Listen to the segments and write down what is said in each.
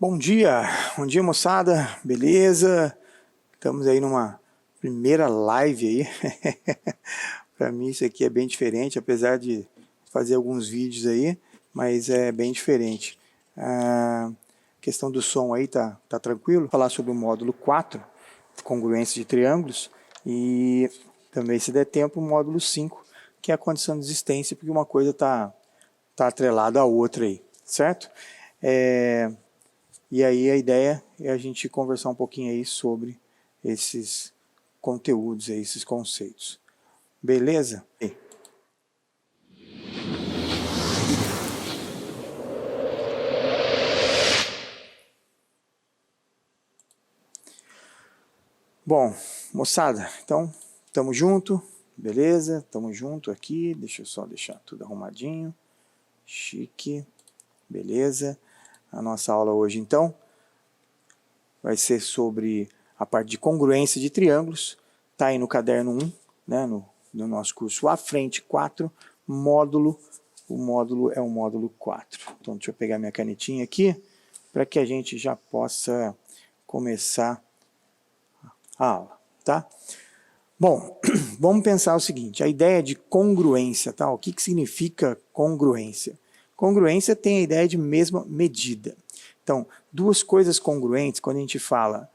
Bom dia moçada, beleza? Estamos aí numa primeira live aí. Para mim isso aqui é bem diferente, apesar de fazer alguns vídeos aí, mas é bem diferente. A questão do som aí tá tranquilo. Vou falar sobre o módulo 4, congruência de triângulos, e também, se der tempo, o módulo 5, que é a condição de existência, porque uma coisa tá atrelada à outra aí, certo? E aí a ideia é a gente conversar um pouquinho aí sobre esses conteúdos, aí, esses conceitos. Beleza? Bom, moçada, então estamos junto, beleza? Estamos junto aqui, deixa eu só deixar tudo arrumadinho, chique, beleza? A nossa aula hoje então vai ser sobre a parte de congruência de triângulos, tá aí no caderno 1, né, no nosso curso à frente 4, módulo, o módulo é o módulo 4. Então deixa eu pegar minha canetinha aqui, para que a gente já possa começar a aula, tá? Bom, vamos pensar o seguinte, a ideia de congruência, tá? O que significa congruência? Congruência tem a ideia de mesma medida. Então, duas coisas congruentes, quando a gente fala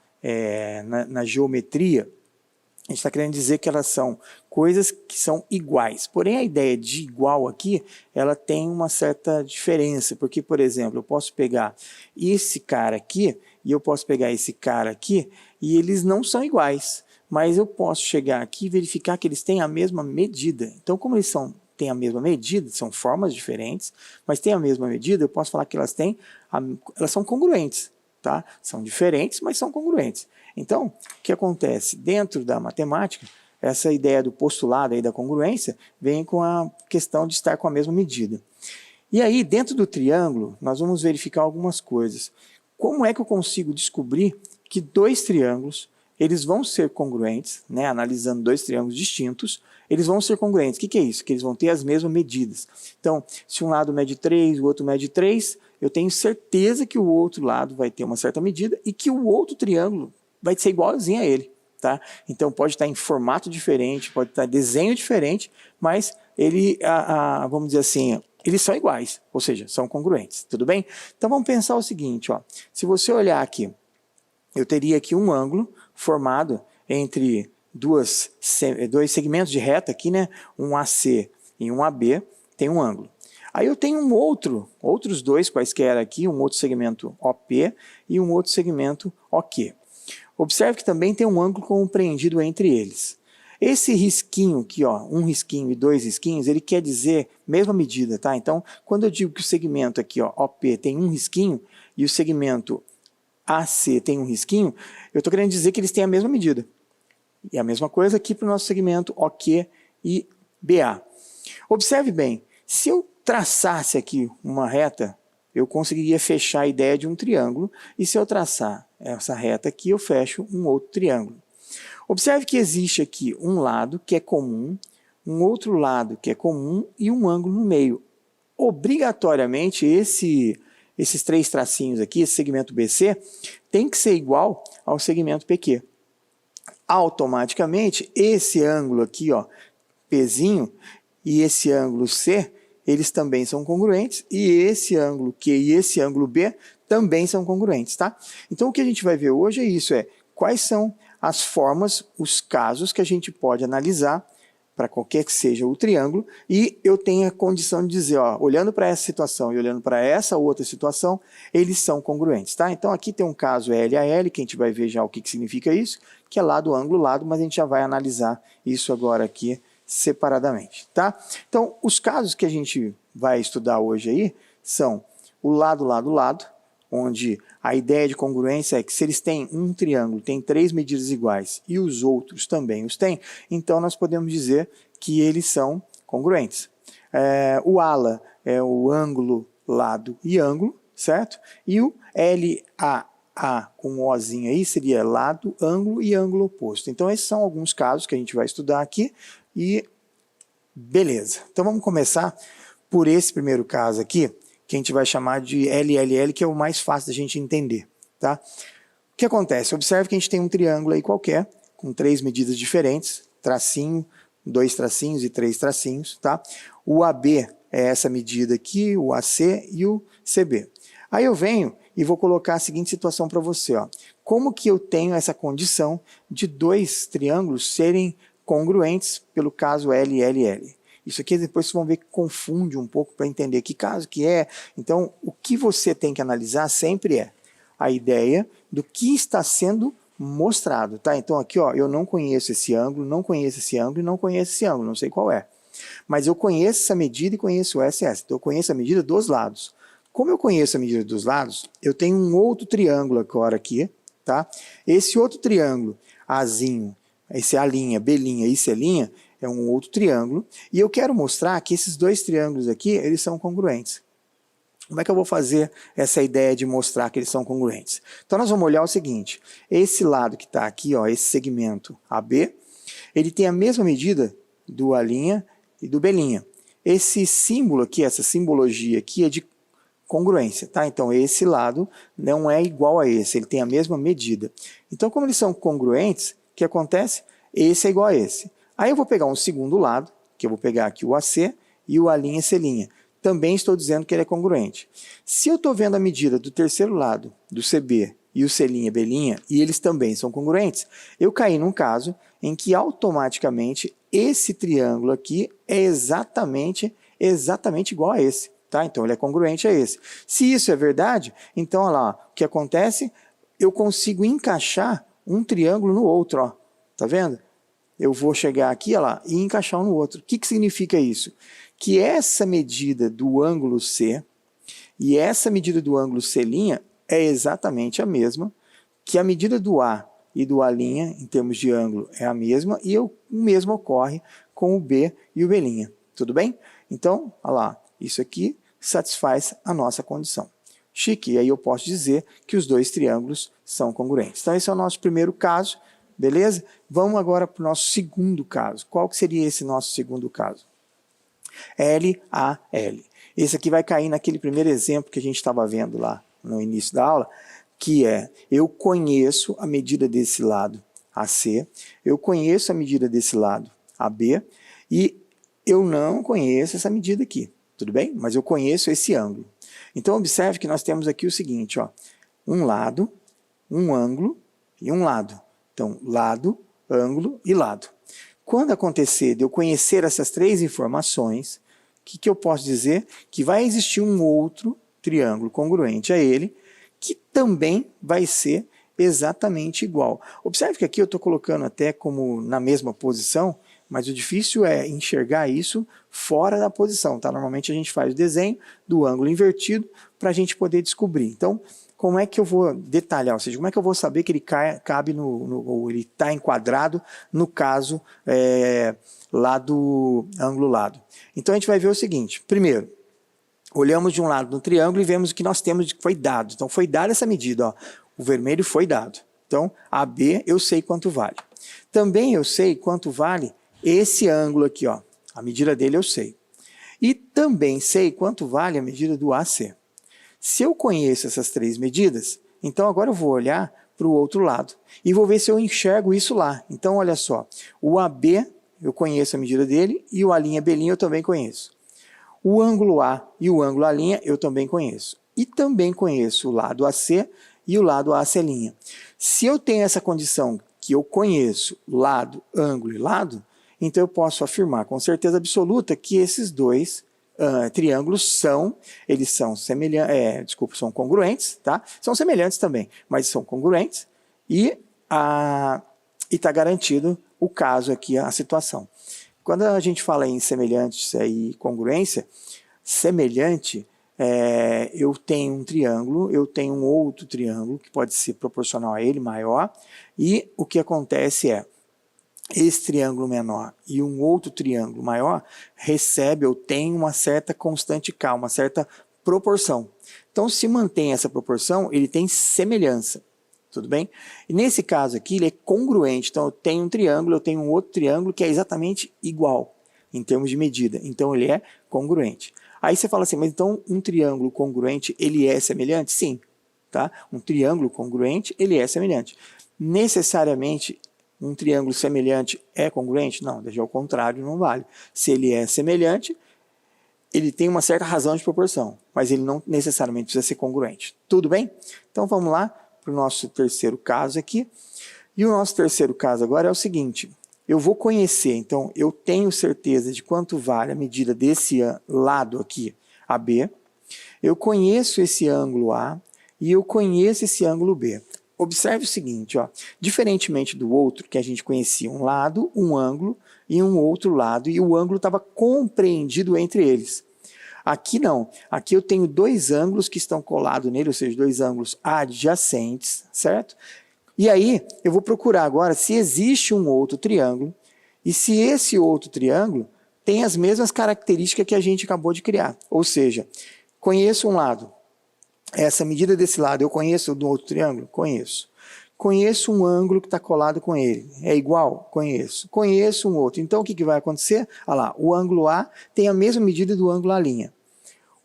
na geometria, a gente está querendo dizer que elas são coisas que são iguais. Porém, a ideia de igual aqui, ela tem uma certa diferença. Porque, por exemplo, eu posso pegar esse cara aqui e eu posso pegar esse cara aqui e eles não são iguais. Mas eu posso chegar aqui e verificar que eles têm a mesma medida. Então, como eles têm a mesma medida, são formas diferentes, mas têm a mesma medida, eu posso falar que elas são congruentes. Tá? São diferentes, mas são congruentes. Então, o que acontece? Dentro da matemática, essa ideia do postulado aí da congruência vem com a questão de estar com a mesma medida. E aí, dentro do triângulo, nós vamos verificar algumas coisas. Como é que eu consigo descobrir que dois triângulos eles vão ser congruentes, né? Analisando dois triângulos distintos, eles vão ser congruentes. O que é isso? Que eles vão ter as mesmas medidas. Então, se um lado mede 3, o outro mede 3, eu tenho certeza que o outro lado vai ter uma certa medida e que o outro triângulo vai ser igualzinho a ele. Tá? Então, pode estar em formato diferente, pode estar em desenho diferente, mas vamos dizer assim, eles são iguais, ou seja, são congruentes. Tudo bem? Então, vamos pensar o seguinte, ó, se você olhar aqui, eu teria aqui um ângulo formado entre dois segmentos de reta aqui, né? Um AC e um AB, tem um ângulo. Aí eu tenho outros dois quaisquer aqui, um outro segmento OP e um outro segmento OQ. Observe que também tem um ângulo compreendido entre eles. Esse risquinho aqui, ó, um risquinho e dois risquinhos, ele quer dizer mesma medida, tá? Então, quando eu digo que o segmento aqui, ó, OP tem um risquinho e o segmento AC tem um risquinho, eu estou querendo dizer que eles têm a mesma medida. E a mesma coisa aqui para o nosso segmento OQ e BA. Observe bem, se eu traçasse aqui uma reta, eu conseguiria fechar a ideia de um triângulo, e se eu traçar essa reta aqui, eu fecho um outro triângulo. Observe que existe aqui um lado que é comum, um outro lado que é comum e um ângulo no meio. Obrigatoriamente, esses três tracinhos aqui, esse segmento BC, tem que ser igual ao segmento PQ. Automaticamente, esse ângulo aqui, ó, Pzinho, e esse ângulo C, eles também são congruentes, e esse ângulo Q e esse ângulo B também são congruentes, tá? Então, o que a gente vai ver hoje é isso, quais são as formas, os casos que a gente pode analisar para qualquer que seja o triângulo, e eu tenho a condição de dizer, ó, olhando para essa situação e olhando para essa outra situação, eles são congruentes, tá? Então aqui tem um caso L a L, que a gente vai ver já o que significa isso, que é lado, ângulo, lado, mas a gente já vai analisar isso agora aqui separadamente, tá? Então, os casos que a gente vai estudar hoje aí são o lado, lado, lado, onde a ideia de congruência é que se eles têm um triângulo, tem três medidas iguais e os outros também os têm, então nós podemos dizer que eles são congruentes. O ala é o ângulo, lado e ângulo, certo? E o LAA com o Ozinho aí seria lado, ângulo e ângulo oposto. Então esses são alguns casos que a gente vai estudar aqui e beleza. Então vamos começar por esse primeiro caso aqui, que a gente vai chamar de LLL, que é o mais fácil da gente entender, tá? O que acontece? Observe que a gente tem um triângulo aí qualquer, com 3 medidas diferentes, tracinho, 2 tracinhos e 3 tracinhos, tá? O AB é essa medida aqui, o AC e o CB. Aí eu venho e vou colocar a seguinte situação para você, ó. Como que eu tenho essa condição de 2 triângulos serem congruentes pelo caso LLL? Isso aqui depois vocês vão ver que confunde um pouco para entender que caso que é. Então, o que você tem que analisar sempre é a ideia do que está sendo mostrado, tá? Então aqui, ó, eu não conheço esse ângulo, não conheço esse ângulo e não conheço esse ângulo, não sei qual é. Mas eu conheço essa medida e conheço essa e essa. Então eu conheço a medida dos lados. Como eu conheço a medida dos lados, eu tenho um outro triângulo agora aqui, tá? Esse outro triângulo, Azinho, esse A'linha, B'linha e C'linha, é um outro triângulo. E eu quero mostrar que esses 2 triângulos aqui, eles são congruentes. Como é que eu vou fazer essa ideia de mostrar que eles são congruentes? Então nós vamos olhar o seguinte, esse lado que está aqui, ó, esse segmento AB, ele tem a mesma medida do A'linha e do B'linha. Esse símbolo aqui, essa simbologia aqui é de congruência, tá? Então esse lado não é igual a esse, ele tem a mesma medida. Então como eles são congruentes, o que acontece? Esse é igual a esse. Aí eu vou pegar um segundo lado, que eu vou pegar aqui o AC e o A'linha e C'linha. Também estou dizendo que ele é congruente. Se eu estou vendo a medida do terceiro lado, do CB e o C'linha, B'linha, e eles também são congruentes, eu caí num caso em que automaticamente esse triângulo aqui é exatamente igual a esse. Tá? Então ele é congruente a esse. Se isso é verdade, então olha lá, o que acontece? Eu consigo encaixar um triângulo no outro. Ó. Tá vendo? Eu vou chegar aqui, olha lá, e encaixar um no outro. O que significa isso? Que essa medida do ângulo C e essa medida do ângulo C'linha é exatamente a mesma, que a medida do A e do A'linha, em termos de ângulo, é a mesma, e o mesmo ocorre com o B e o B'linha. Tudo bem? Então, olha lá, isso aqui satisfaz a nossa condição. Chique, e aí eu posso dizer que os 2 triângulos são congruentes. Então esse é o nosso primeiro caso, beleza? Vamos agora para o nosso segundo caso. Qual que seria esse nosso segundo caso? LAL. Esse aqui vai cair naquele primeiro exemplo que a gente estava vendo lá no início da aula, que é, eu conheço a medida desse lado AC, eu conheço a medida desse lado AB, e eu não conheço essa medida aqui, tudo bem? Mas eu conheço esse ângulo. Então observe que nós temos aqui o seguinte, ó, um lado, um ângulo e um lado. Então, lado, ângulo e lado. Quando acontecer de eu conhecer essas 3 informações, o que eu posso dizer? Que vai existir um outro triângulo congruente a ele, que também vai ser exatamente igual. Observe que aqui eu estou colocando até como na mesma posição, mas o difícil é enxergar isso fora da posição. Tá? Normalmente a gente faz o desenho do ângulo invertido para a gente poder descobrir. Então, como é que eu vou detalhar? Ou seja, como é que eu vou saber que ele cabe ou ele está enquadrado no caso lá do ângulo lado? Então a gente vai ver o seguinte. Primeiro, olhamos de um lado no triângulo e vemos o que nós temos de que foi dado. Então foi dada essa medida. Ó. O vermelho foi dado. Então AB eu sei quanto vale. Também eu sei quanto vale esse ângulo aqui. Ó. A medida dele eu sei. E também sei quanto vale a medida do AC. Se eu conheço essas 3 medidas, então agora eu vou olhar para o outro lado e vou ver se eu enxergo isso lá. Então olha só, o AB eu conheço a medida dele e o A'linha B'linha eu também conheço. O ângulo A e o ângulo A'linha eu também conheço. E também conheço o lado AC e o lado AC'. Se eu tenho essa condição que eu conheço lado, ângulo e lado, então eu posso afirmar com certeza absoluta que esses 2 triângulos são semelhantes, são congruentes, tá? São semelhantes também, mas são congruentes e está garantido o caso aqui, a situação. Quando a gente fala em semelhantes e congruência, semelhante, eu tenho um triângulo, eu tenho um outro triângulo que pode ser proporcional a ele, maior, e o que acontece é, esse triângulo menor e um outro triângulo maior recebe ou tem uma certa constante K, uma certa proporção. Então, se mantém essa proporção, ele tem semelhança, tudo bem? E nesse caso aqui, ele é congruente. Então, eu tenho um triângulo, eu tenho um outro triângulo que é exatamente igual em termos de medida. Então, ele é congruente. Aí você fala assim, mas então um triângulo congruente, ele é semelhante? Sim, tá? Um triângulo congruente, ele é semelhante. Necessariamente, um triângulo semelhante é congruente? Não, desde ao contrário, não vale. Se ele é semelhante, ele tem uma certa razão de proporção, mas ele não necessariamente precisa ser congruente. Tudo bem? Então vamos lá para o nosso terceiro caso aqui. E o nosso terceiro caso agora é o seguinte, eu vou conhecer, então eu tenho certeza de quanto vale a medida desse lado aqui, AB, eu conheço esse ângulo A e eu conheço esse ângulo B. Observe o seguinte, ó, diferentemente do outro, que a gente conhecia um lado, um ângulo e um outro lado, e o ângulo estava compreendido entre eles. Aqui não, aqui eu tenho dois ângulos que estão colados nele, ou seja, dois ângulos adjacentes, certo? E aí, eu vou procurar agora se existe um outro triângulo e se esse outro triângulo tem as mesmas características que a gente acabou de criar. Ou seja, conheço um lado, essa medida desse lado eu conheço do outro triângulo? Conheço. Conheço um ângulo que está colado com ele. É igual? Conheço. Conheço um outro. Então, o que vai acontecer? Olha lá, o ângulo A tem a mesma medida do ângulo A'.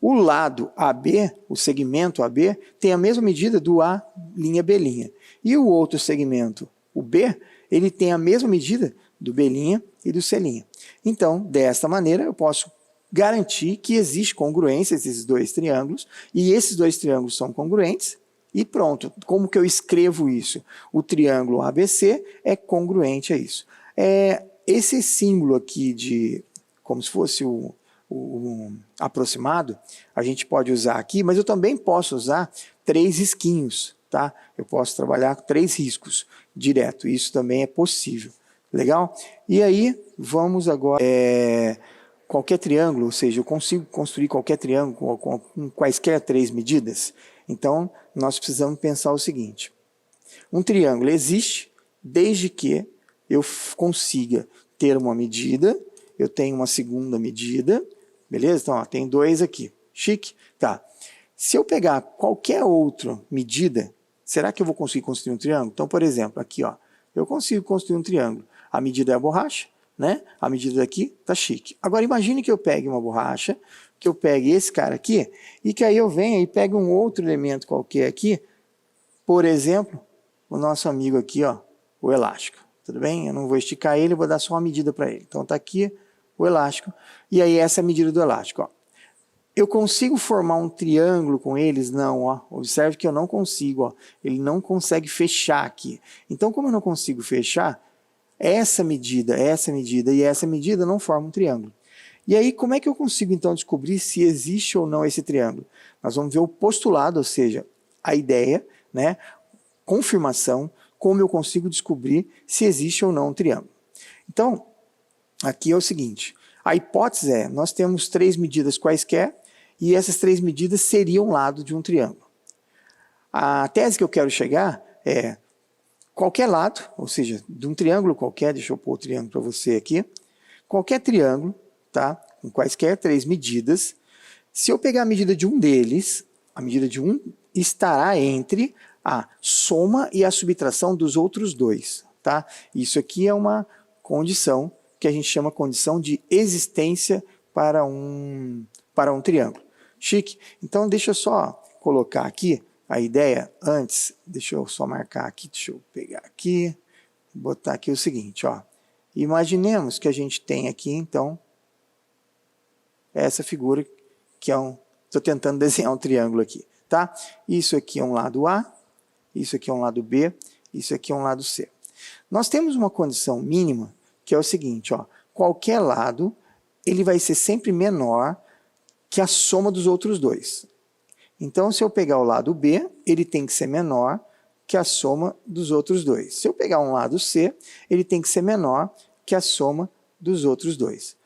O lado AB, o segmento AB, tem a mesma medida do A'B'. E o outro segmento, o B, ele tem a mesma medida do B' e do C'. Então, desta maneira, eu posso garantir que existe congruência entre esses dois triângulos, e esses dois triângulos são congruentes, e pronto. Como que eu escrevo isso? O triângulo ABC é congruente a isso. Esse símbolo aqui de, como se fosse o aproximado, a gente pode usar aqui, mas eu também posso usar 3 risquinhos, tá? Eu posso trabalhar com 3 riscos direto, isso também é possível. Legal? E aí, vamos agora... qualquer triângulo, ou seja, eu consigo construir qualquer triângulo com quaisquer 3 medidas. Então, nós precisamos pensar o seguinte. Um triângulo existe desde que eu consiga ter uma medida, eu tenho uma segunda medida, beleza? Então, ó, tem 2 aqui. Chique? Tá. Se eu pegar qualquer outra medida, será que eu vou conseguir construir um triângulo? Então, por exemplo, aqui, ó, eu consigo construir um triângulo. A medida é a borracha, né? A medida daqui tá chique. Agora, imagine que eu pegue uma borracha, que eu pegue esse cara aqui, e que aí eu venha e pegue um outro elemento qualquer aqui, por exemplo, o nosso amigo aqui, ó, o elástico. Tudo bem? Eu não vou esticar ele, vou dar só uma medida para ele. Então, tá aqui o elástico, e aí essa é a medida do elástico, ó. Eu consigo formar um triângulo com eles? Não, ó. Observe que eu não consigo, ó. Ele não consegue fechar aqui. Então, como eu não consigo fechar, essa medida e essa medida não formam um triângulo. E aí, como é que eu consigo, então, descobrir se existe ou não esse triângulo? Nós vamos ver o postulado, ou seja, a ideia, né? Confirmação, como eu consigo descobrir se existe ou não um triângulo. Então, aqui é o seguinte, a hipótese é, nós temos 3 medidas quaisquer, e essas 3 medidas seriam o lado de um triângulo. A tese que eu quero chegar é, qualquer lado, ou seja, de um triângulo qualquer, deixa eu pôr o triângulo para você aqui, qualquer triângulo, tá? Com quaisquer 3 medidas, se eu pegar a medida de um deles, a medida de um estará entre a soma e a subtração dos outros 2, tá? Isso aqui é uma condição que a gente chama condição de existência para um triângulo. Chique? Então, deixa eu só colocar aqui a ideia antes, deixa eu só marcar aqui, deixa eu pegar aqui, botar aqui o seguinte, ó. Imaginemos que a gente tem aqui, então, essa figura que é estou tentando desenhar um triângulo aqui, tá? Isso aqui é um lado A, isso aqui é um lado B, isso aqui é um lado C. Nós temos uma condição mínima, que é o seguinte, ó, qualquer lado, ele vai ser sempre menor que a soma dos outros 2. Então, se eu pegar o lado B, ele tem que ser menor que a soma dos outros 2. Se eu pegar um lado C, ele tem que ser menor que a soma dos outros 2.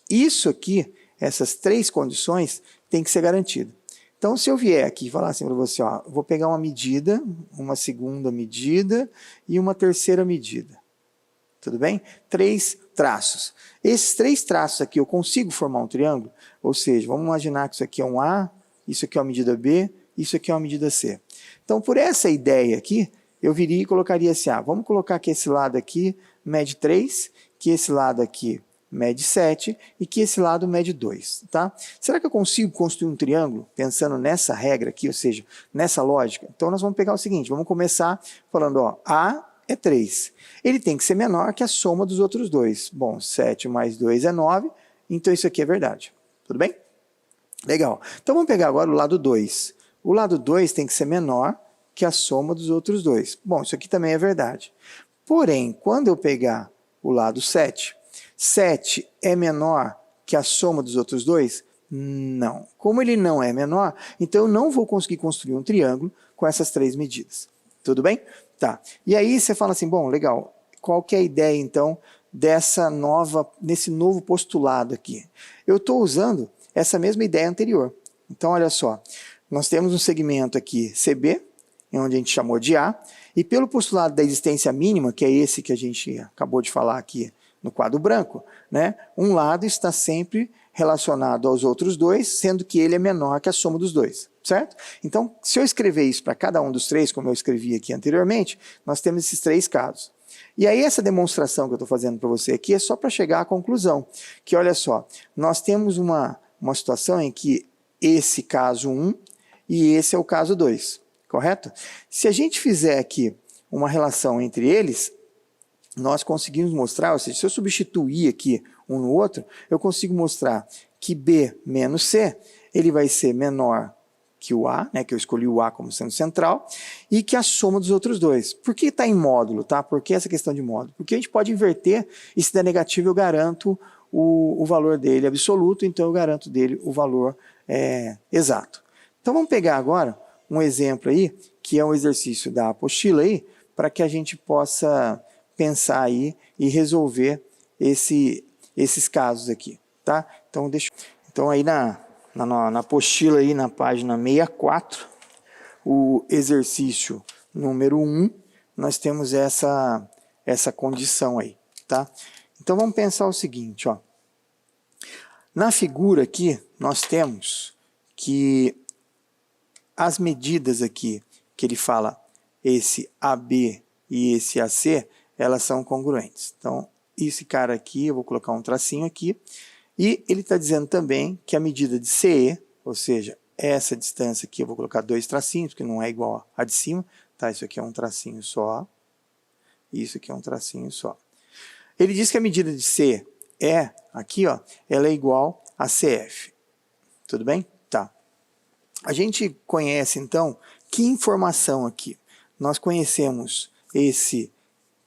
Isso aqui, essas 3 condições, tem que ser garantido. Então, se eu vier aqui e falar assim para você, ó, vou pegar uma medida, uma segunda medida e uma terceira medida. Tudo bem? 3 traços. Esses 3 traços aqui, eu consigo formar um triângulo? Ou seja, vamos imaginar que isso aqui é um A, isso aqui é uma medida B, isso aqui é uma medida C. Então, por essa ideia aqui, eu viria e colocaria assim, vamos colocar que esse lado aqui mede 3, que esse lado aqui mede 7 e que esse lado mede 2, tá? Será que eu consigo construir um triângulo pensando nessa regra aqui, ou seja, nessa lógica? Então nós vamos pegar o seguinte, vamos começar falando, ó, A é 3. Ele tem que ser menor que a soma dos outros dois. Bom, 7 mais 2 é 9, então isso aqui é verdade. Tudo bem? Legal. Então vamos pegar agora o lado 2. O lado 2 tem que ser menor que a soma dos outros dois. Bom, isso aqui também é verdade. Porém, quando eu pegar o lado 7, 7 é menor que a soma dos outros dois? Não. Como ele não é menor, então eu não vou conseguir construir um triângulo com essas 3 medidas. Tudo bem? Tá. E aí você fala assim, bom, legal, qual que é a ideia então desse novo postulado aqui? Eu estou usando essa mesma ideia anterior. Então olha só, nós temos um segmento aqui CB, onde a gente chamou de A, e pelo postulado da existência mínima, que é esse que a gente acabou de falar aqui no quadro branco, né, um lado está sempre relacionado aos outros dois, sendo que ele é menor que a soma dos dois, certo? Então, se eu escrever isso para cada um dos três, como eu escrevi aqui anteriormente, nós temos esses 3 casos. E aí essa demonstração que eu estou fazendo para você aqui é só para chegar à conclusão, que olha só, nós temos uma situação em que esse caso 1 e esse é o caso 2, correto? Se a gente fizer aqui uma relação entre eles, nós conseguimos mostrar, ou seja, se eu substituir aqui um no outro, eu consigo mostrar que B menos C, ele vai ser menor que o A, né, que eu escolhi o A como sendo central, e que a soma dos outros dois. Por que está em módulo? Tá? Por que essa questão de módulo? Porque a gente pode inverter, e se der negativo eu garanto o valor dele absoluto, então eu garanto dele o valor exato. Então vamos pegar agora um exemplo aí, que é um exercício da apostila aí, para que a gente possa pensar aí e resolver esses casos aqui, tá? Então aí na apostila aí na página 64, o exercício número 1, nós temos essa condição aí, tá? Então vamos pensar o seguinte, ó. Na figura aqui, nós temos que as medidas aqui, que ele fala esse AB e esse AC, elas são congruentes. Então, esse cara aqui, eu vou colocar um tracinho aqui, e ele está dizendo também que a medida de CE, ou seja, essa distância aqui, eu vou colocar 2 tracinhos, porque não é igual a de cima, tá? Isso aqui é um tracinho só, e isso aqui é um tracinho só. Ele diz que a medida de C aqui, ó, ela é igual a CF. Tudo bem? Tá. A gente conhece, então, que informação aqui? Nós conhecemos esse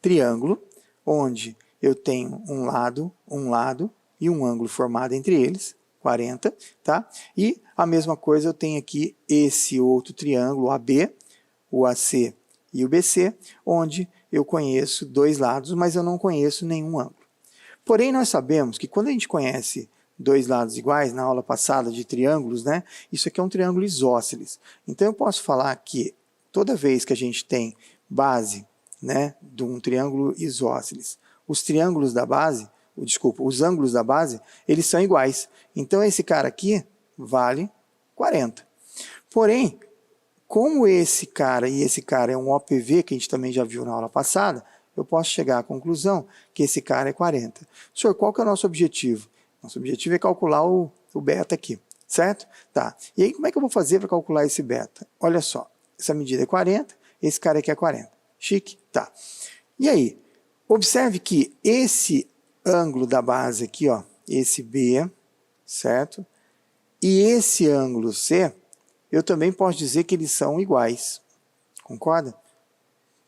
triângulo, onde eu tenho um lado e um ângulo formado entre eles, 40, tá? E a mesma coisa eu tenho aqui esse outro triângulo, AB, o AC e o BC, onde eu conheço 2 lados, mas eu não conheço nenhum ângulo. Porém, nós sabemos que quando a gente conhece 2 lados iguais, na aula passada de triângulos, né, isso aqui é um triângulo isósceles. Então eu posso falar que toda vez que a gente tem base, né, de um triângulo isósceles, os triângulos da base, os ângulos da base, eles são iguais. Então esse cara aqui vale 40. Porém, como esse cara e esse cara é um OPV, que a gente também já viu na aula passada, eu posso chegar à conclusão que esse cara é 40. Senhor, qual que é o nosso objetivo? Nosso objetivo é calcular o beta aqui, certo? Tá. E aí, como é que eu vou fazer para calcular esse beta? Olha só, essa medida é 40, esse cara aqui é 40. Chique? Tá. E aí, observe que esse ângulo da base aqui, ó, esse B, certo? E esse ângulo C, eu também posso dizer que eles são iguais. Concorda?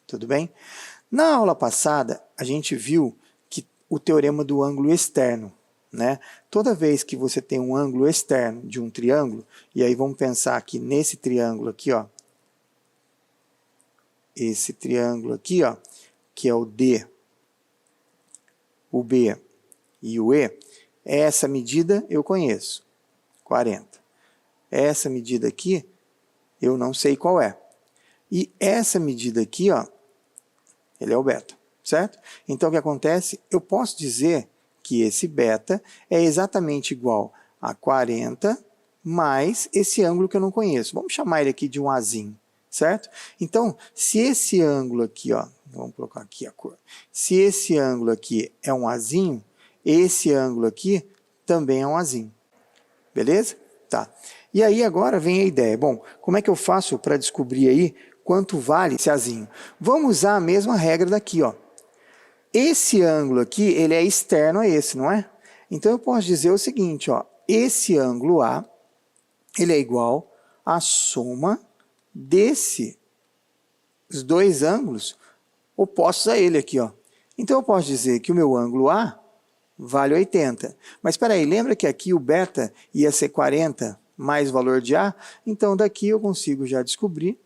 Tudo bem? Na aula passada, a gente viu que o teorema do ângulo externo, né? Toda vez que você tem um ângulo externo de um triângulo, e aí vamos pensar aqui nesse triângulo aqui, ó, esse triângulo aqui, ó, que é o D, o B e o E, essa medida eu conheço, 40. Essa medida aqui, eu não sei qual é. E essa medida aqui, ó, ele é o beta, certo? Então, o que acontece? Eu posso dizer que esse beta é exatamente igual a 40 mais esse ângulo que eu não conheço. Vamos chamar ele aqui de um Azinho, certo? Então, se esse ângulo aqui, ó, vamos colocar aqui a cor. Se esse ângulo aqui é um Azinho, esse ângulo aqui também é um Azinho. Beleza? Tá. E aí agora vem a ideia. Bom, como é que eu faço para descobrir aí quanto vale esse Azinho? Vamos usar a mesma regra daqui, ó. Esse ângulo aqui, ele é externo a esse, não é? Então eu posso dizer o seguinte, ó. Esse ângulo A, ele é igual à soma desses dois ângulos opostos a ele aqui, ó. Então eu posso dizer que o meu ângulo A vale 80. Mas espera aí, lembra que aqui o beta ia ser 40 mais o valor de A? Então daqui eu consigo já descobrir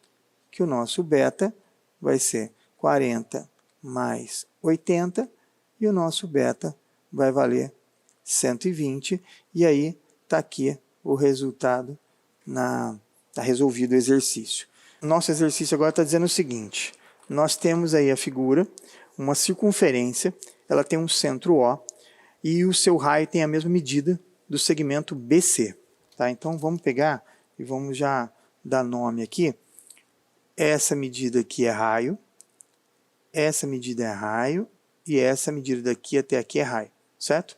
que o nosso beta vai ser 40 mais 80 e o nosso beta vai valer 120. E aí está aqui o resultado, está resolvido o exercício. Nosso exercício agora está dizendo o seguinte, nós temos aí a figura, uma circunferência, ela tem um centro O, e o seu raio tem a mesma medida do segmento BC. Tá? Então vamos pegar e vamos já dar nome aqui. Essa medida aqui é raio, essa medida é raio, e essa medida daqui até aqui é raio, certo?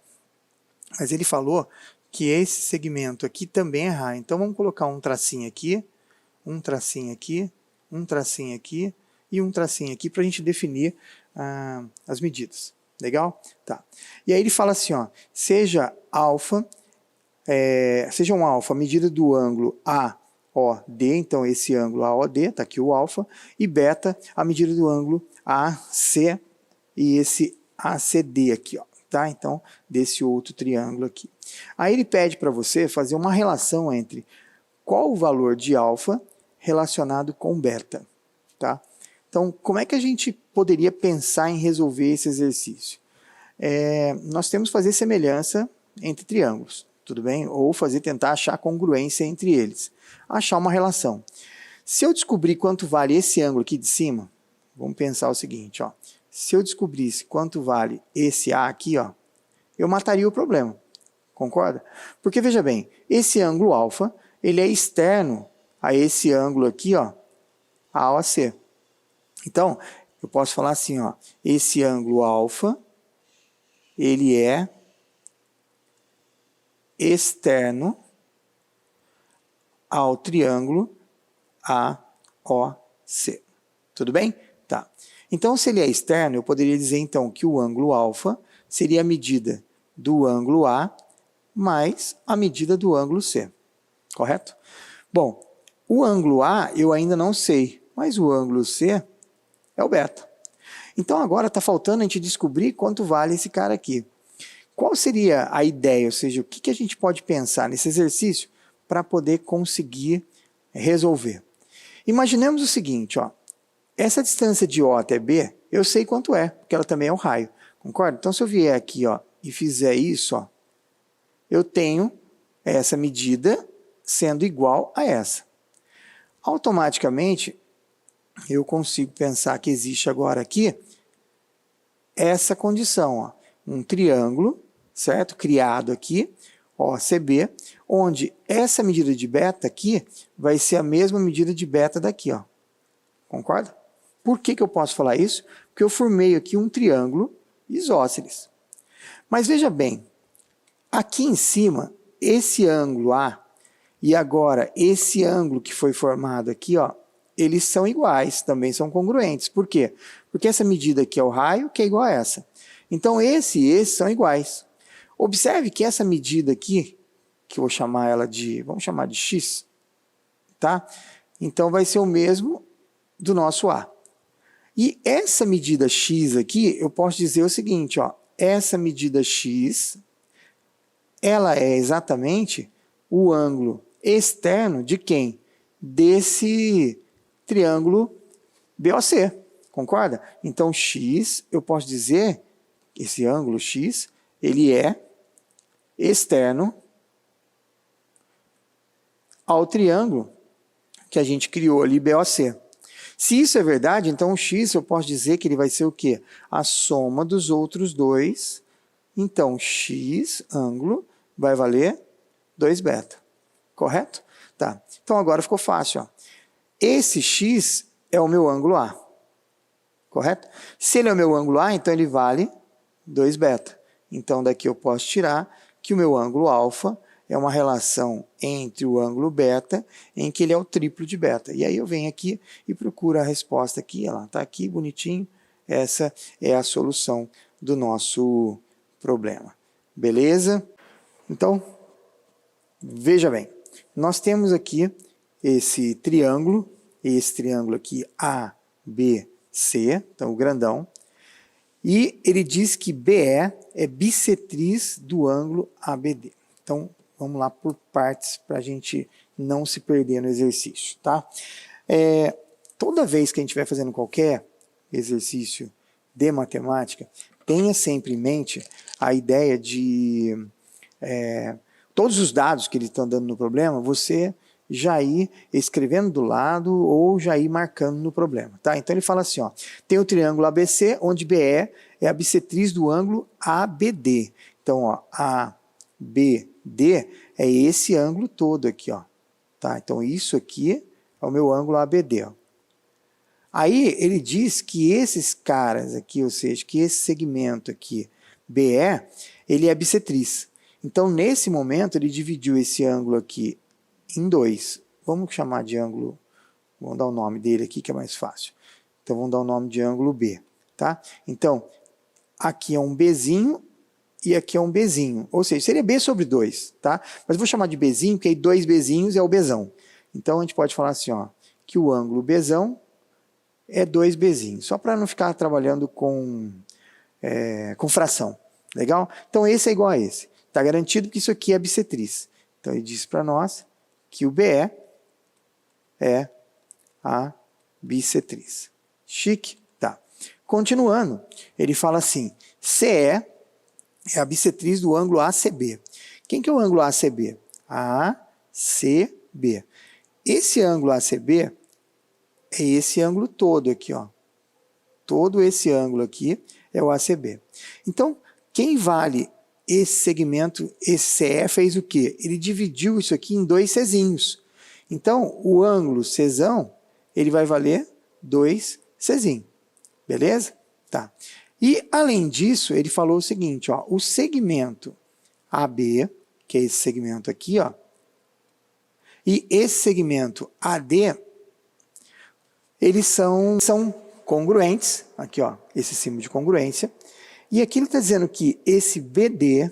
Mas ele falou que esse segmento aqui também é raio. Então vamos colocar um tracinho aqui, um tracinho aqui, um tracinho aqui e um tracinho aqui para a gente definir as medidas. Legal? Tá. E aí ele fala assim, ó, seja um alfa a medida do ângulo AOD, então esse ângulo AOD, está aqui o alfa, e beta a medida do ângulo AC e esse ACD aqui, ó, tá? Então, desse outro triângulo aqui. Aí ele pede para você fazer uma relação entre qual o valor de alfa relacionado com beta, tá? Então, como é que a gente poderia pensar em resolver esse exercício? Nós temos que fazer semelhança entre triângulos, tudo bem? Ou tentar achar congruência entre eles. Achar uma relação. Se eu descobrir quanto vale esse ângulo aqui de cima, vamos pensar o seguinte, ó. Se eu descobrisse quanto vale esse A aqui, ó, eu mataria o problema. Concorda? Porque, veja bem, esse ângulo alfa, ele é externo a esse ângulo aqui, ó, AOC. Então, eu posso falar assim, ó, esse ângulo alfa, ele é externo ao triângulo AOC. Tudo bem? Tá. Então, se ele é externo, eu poderia dizer então que o ângulo alfa seria a medida do ângulo A mais a medida do ângulo C. Correto? Bom, o ângulo A eu ainda não sei, mas o ângulo C é o beta. Então agora está faltando a gente descobrir quanto vale esse cara aqui. Qual seria a ideia, ou seja, o que a gente pode pensar nesse exercício para poder conseguir resolver? Imaginemos o seguinte, ó, essa distância de O até B, eu sei quanto é, porque ela também é um raio, concorda? Então se eu vier aqui, ó, e fizer isso, ó, eu tenho essa medida sendo igual a essa. Automaticamente, eu consigo pensar que existe agora aqui essa condição, ó, um triângulo, certo? Criado aqui, OCB, onde essa medida de beta aqui vai ser a mesma medida de beta daqui, ó. Concorda? Por que eu posso falar isso? Porque eu formei aqui um triângulo isósceles. Mas veja bem, aqui em cima, esse ângulo A e agora esse ângulo que foi formado aqui, ó, eles são iguais, também são congruentes. Por quê? Porque essa medida aqui é o raio, que é igual a essa. Então esse e esse são iguais. Observe que essa medida aqui, que eu vou chamar ela de, vamos chamar de x, tá? Então vai ser o mesmo do nosso A. E essa medida x aqui, eu posso dizer o seguinte, ó, essa medida x, ela é exatamente o ângulo externo de quem? Desse triângulo BOC, concorda? Então x, eu posso dizer, esse ângulo x, ele é externo ao triângulo que a gente criou ali, BOC. Se isso é verdade, então o x eu posso dizer que ele vai ser o quê? A soma dos outros dois. Então, x, ângulo, vai valer 2 beta. Correto? Tá. Então agora ficou fácil, ó. Esse x é o meu ângulo A. Correto? Se ele é o meu ângulo A, então ele vale 2 beta. Então, daqui eu posso tirar que o meu ângulo alfa é uma relação entre o ângulo beta, em que ele é o triplo de beta. E aí eu venho aqui e procuro a resposta aqui, ela está aqui bonitinho, essa é a solução do nosso problema. Beleza? Então, veja bem, nós temos aqui esse triângulo aqui ABC, então o grandão, e ele diz que BE é bissetriz do ângulo ABD. Então, vamos lá por partes para a gente não se perder no exercício, tá? Toda vez que a gente vai fazendo qualquer exercício de matemática, tenha sempre em mente a ideia de todos os dados que eles estão dando no problema, você já ir escrevendo do lado ou já ir marcando no problema, tá? Então ele fala assim, ó, tem o triângulo ABC, onde BE é a bissetriz do ângulo ABD. Então, ó, ABD é esse ângulo todo aqui, ó, tá? Então isso aqui é o meu ângulo ABD, ó. Aí ele diz que esses caras aqui, ou seja, que esse segmento aqui, BE, ele é bissetriz. Então, nesse momento, ele dividiu esse ângulo aqui em dois. Vamos chamar de ângulo, vamos dar o nome dele aqui que é mais fácil. Então, vamos dar o nome de ângulo B, tá? Então, aqui é um Bzinho e aqui é um Bzinho. Ou seja, seria B sobre 2, tá? Mas eu vou chamar de Bzinho, porque aí 2 Bzinhos é o Bzão. Então, a gente pode falar assim, ó, que o ângulo Bzão é 2 Bzinhos, só para não ficar trabalhando com fração. Legal? Então, esse é igual a esse. Está garantido que isso aqui é bissetriz. Então, ele diz para nós que o BE é a bissetriz. Chique? Tá. Continuando, ele fala assim, CE é a bissetriz do ângulo ACB. Quem que é o ângulo ACB? ACB. Esse ângulo ACB é esse ângulo todo aqui, ó. Todo esse ângulo aqui é o ACB. Então, quem vale esse segmento, esse CE fez o quê? Ele dividiu isso aqui em dois Czinhos. Então, o ângulo Czão, ele vai valer 2 Czinho. Beleza? Tá. E, além disso, ele falou o seguinte, ó, o segmento AB, que é esse segmento aqui, ó, e esse segmento AD, eles são congruentes, aqui, ó, esse símbolo de congruência, e aqui ele está dizendo que esse BD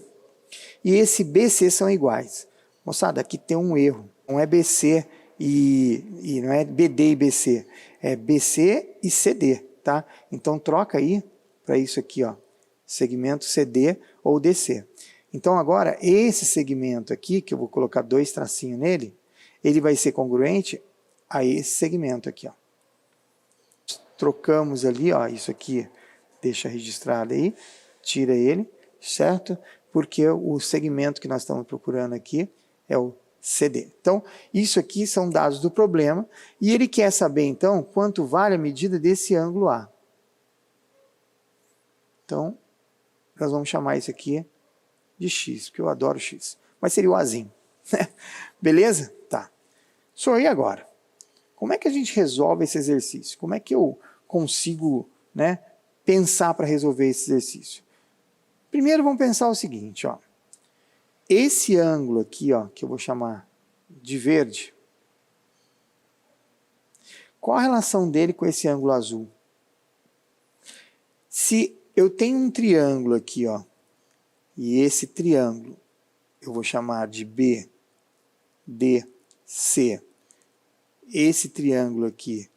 e esse BC são iguais. Moçada, aqui tem um erro. Não é BC e não é BD e BC. É BC e CD, tá? Então troca aí para isso aqui, ó. Segmento CD ou DC. Então agora, esse segmento aqui, que eu vou colocar 2 tracinhos nele, ele vai ser congruente a esse segmento aqui, ó. Trocamos ali, ó, isso aqui deixa registrado aí, tira ele, certo? Porque o segmento que nós estamos procurando aqui é o CD. Então, isso aqui são dados do problema, e ele quer saber, então, quanto vale a medida desse ângulo A. Então, nós vamos chamar isso aqui de X, porque eu adoro X. Mas seria o Azinho. Beleza? Tá. Só aí agora. Como é que a gente resolve esse exercício? Como é que eu consigo, né, pensar para resolver esse exercício? Primeiro vamos pensar o seguinte, ó. Esse ângulo aqui, ó, que eu vou chamar de verde, qual a relação dele com esse ângulo azul? Se eu tenho um triângulo aqui, ó, e esse triângulo eu vou chamar de BDC, esse triângulo aqui,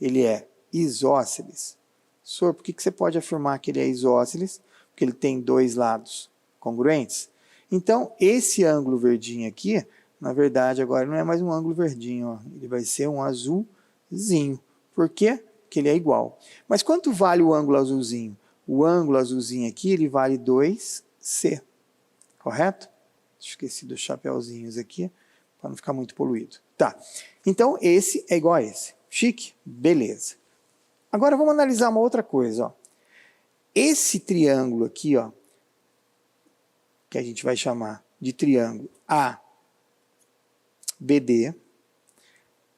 ele é isósceles. Senhor, por que você pode afirmar que ele é isósceles? Porque ele tem 2 lados congruentes. Então, esse ângulo verdinho aqui, na verdade, agora não é mais um ângulo verdinho, ó. Ele vai ser um azulzinho. Por quê? Porque ele é igual. Mas quanto vale o ângulo azulzinho? O ângulo azulzinho aqui, ele vale 2C. Correto? Esqueci dos chapeuzinhos aqui, para não ficar muito poluído. Tá. Então, esse é igual a esse. Chique? Beleza. Agora vamos analisar uma outra coisa, ó. Esse triângulo aqui, ó, que a gente vai chamar de triângulo ABD,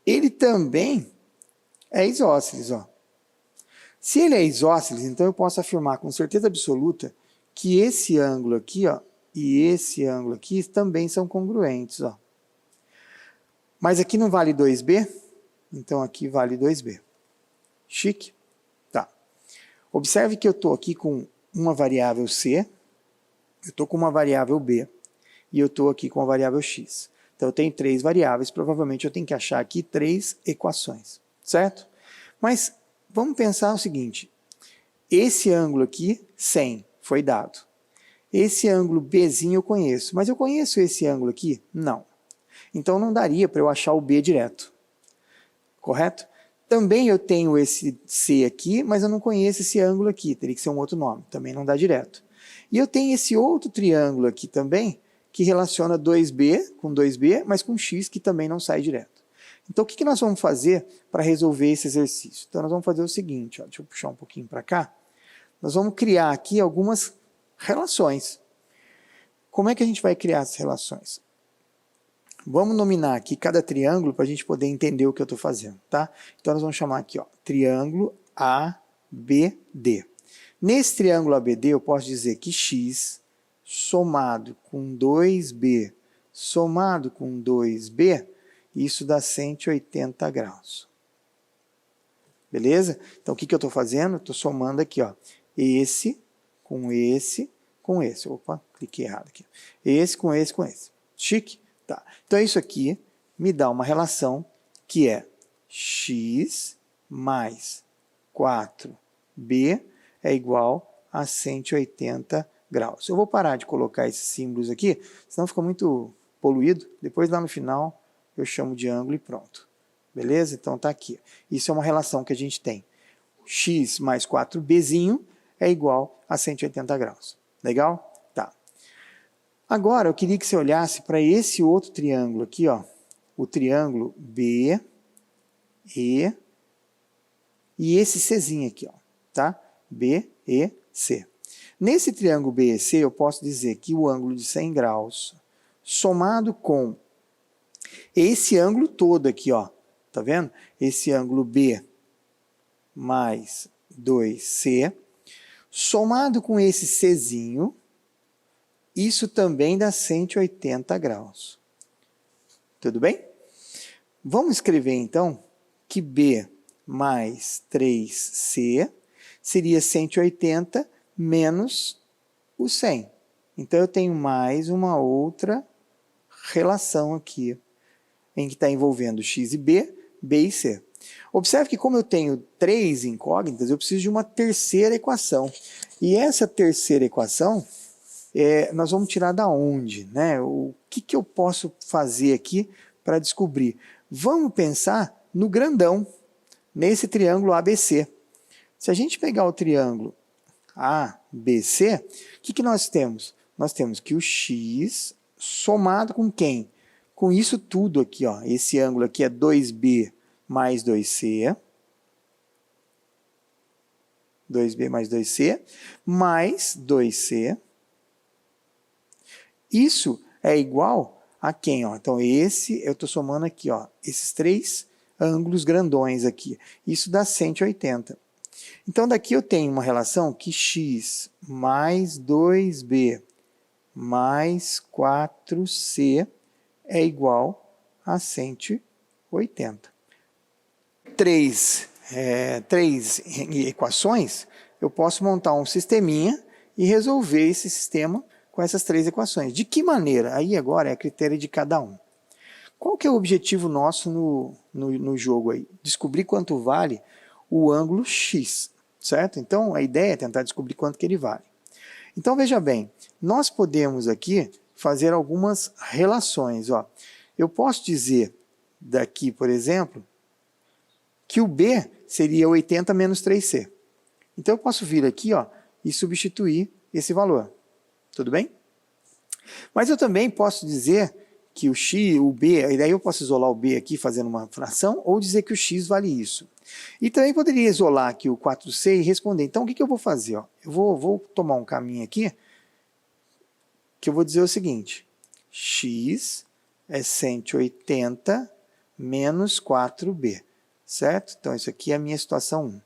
ele também é isósceles, ó. Se ele é isósceles, então eu posso afirmar com certeza absoluta que esse ângulo aqui, ó, e esse ângulo aqui também são congruentes, ó. Mas aqui não vale 2b? Então aqui vale 2b. Chique? Tá. Observe que eu estou aqui com uma variável c, eu estou com uma variável b, e eu estou aqui com a variável x. Então eu tenho 3 variáveis, provavelmente eu tenho que achar aqui 3 equações, certo? Mas vamos pensar o seguinte, esse ângulo aqui, 100, foi dado. Esse ângulo Bzinho eu conheço, mas eu conheço esse ângulo aqui? Não. Então não daria para eu achar o B direto, correto? Também eu tenho esse C aqui, mas eu não conheço esse ângulo aqui, teria que ser um outro nome, também não dá direto. E eu tenho esse outro triângulo aqui também, que relaciona 2B com 2B, mas com X que também não sai direto. Então o que nós vamos fazer para resolver esse exercício? Então nós vamos fazer o seguinte, ó, deixa eu puxar um pouquinho para cá. Nós vamos criar aqui algumas relações. Como é que a gente vai criar essas relações? Vamos nominar aqui cada triângulo para a gente poder entender o que eu estou fazendo, tá? Então nós vamos chamar aqui, ó, triângulo ABD. Nesse triângulo ABD eu posso dizer que x somado com 2b somado com 2b, isso dá 180 graus. Beleza? Então o que eu estou fazendo? Estou somando aqui, ó, esse com esse com esse. Opa, cliquei errado aqui. Esse com esse com esse. Chique? Tá. Então isso aqui me dá uma relação que é x mais 4b é igual a 180 graus. Eu vou parar de colocar esses símbolos aqui, senão fica muito poluído. Depois lá no final eu chamo de ângulo e pronto. Beleza? Então tá aqui. Isso é uma relação que a gente tem. X mais 4bzinho é igual a 180 graus. Legal? Tá. Agora eu queria que você olhasse para esse outro triângulo aqui, ó, o triângulo BE e esse Czinho aqui, ó, tá? BEC. Nesse triângulo BEC eu posso dizer que o ângulo de 100 graus somado com esse ângulo todo aqui, ó, tá vendo? Esse ângulo B mais 2C somado com esse Czinho, isso também dá 180 graus. Tudo bem? Vamos escrever então que B mais 3C seria 180 menos o 100. Então eu tenho mais uma outra relação aqui, em que está envolvendo x e b, b e c. Observe que como eu tenho 3 incógnitas, eu preciso de uma terceira equação. E essa terceira equação, nós vamos tirar da onde, né? O que eu posso fazer aqui para descobrir? Vamos pensar no grandão, nesse triângulo ABC. Se a gente pegar o triângulo ABC, o que nós temos? Nós temos que o x somado com quem? Com isso tudo aqui, ó. Esse ângulo aqui é 2b mais 2c, 2b mais 2c, mais 2c. Isso é igual a quem? Ó? Então, esse, eu estou somando aqui, ó, esses 3 ângulos grandões aqui. Isso dá 180. Então, daqui eu tenho uma relação que x mais 2b mais 4c é igual a 180. Três equações, eu posso montar um sisteminha e resolver esse sistema com essas 3 equações. De que maneira? Aí agora é a critério de cada um. Qual que é o objetivo nosso no jogo aí? Descobrir quanto vale o ângulo x, certo? Então a ideia é tentar descobrir quanto que ele vale. Então veja bem, nós podemos aqui fazer algumas relações. Ó. Eu posso dizer daqui, por exemplo, que o B seria 80 menos 3C. Então eu posso vir aqui, ó, e substituir esse valor. Tudo bem? Mas eu também posso dizer que o x, o b, e daí eu posso isolar o b aqui fazendo uma fração, ou dizer que o x vale isso. E também poderia isolar aqui o 4c e responder. Então o que eu vou fazer? Ó? Eu vou tomar um caminho aqui, que eu vou dizer o seguinte, x é 180 menos 4b, certo? Então isso aqui é a minha situação 1.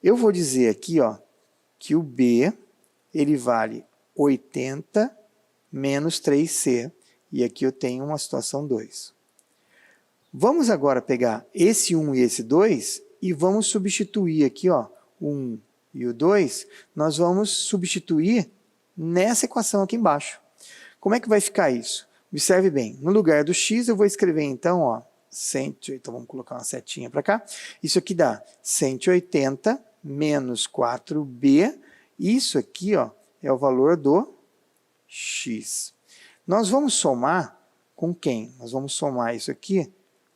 Eu vou dizer aqui, ó, que o b ele vale 80 menos 3c, e aqui eu tenho uma situação 2. Vamos agora pegar esse 1 e esse 2 e vamos substituir aqui, ó, o 1 e o 2, nós vamos substituir nessa equação aqui embaixo. Como é que vai ficar isso? Observe bem, no lugar do x eu vou escrever então, ó, 180, então vamos colocar uma setinha para cá, isso aqui dá 180 menos 4b, isso aqui, ó, é o valor do x. Nós vamos somar com quem? Nós vamos somar isso aqui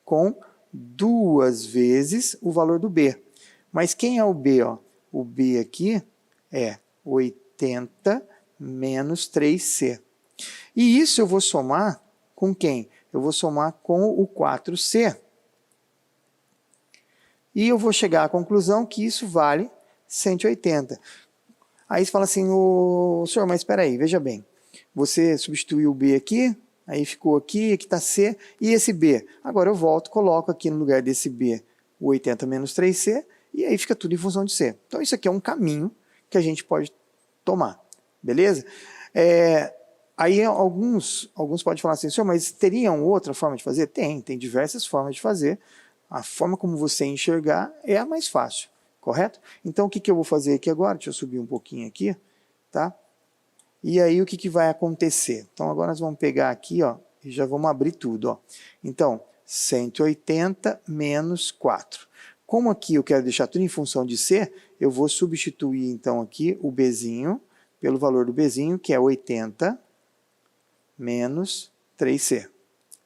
com 2 vezes o valor do b. Mas quem é o b? Ó? O b aqui é 80 menos 3c. E isso eu vou somar com quem? Eu vou somar com o 4c. E eu vou chegar à conclusão que isso vale 180. Aí você fala assim, senhor, mas espera aí, veja bem. Você substituiu o b aqui, aí ficou aqui está c, e esse b. Agora eu volto, coloco aqui no lugar desse b o 80 menos 3c, e aí fica tudo em função de c. Então isso aqui é um caminho que a gente pode tomar, beleza? Aí alguns podem falar assim, senhor, mas teria outra forma de fazer? Tem diversas formas de fazer. A forma como você enxergar é a mais fácil, correto? Então o que eu vou fazer aqui agora? Deixa eu subir um pouquinho aqui, tá? E aí o que vai acontecer? Então agora nós vamos pegar aqui, ó, e já vamos abrir tudo, ó. Então, 180 menos 4. Como aqui eu quero deixar tudo em função de c, eu vou substituir então aqui o bzinho pelo valor do bzinho, que é 80 menos 3c,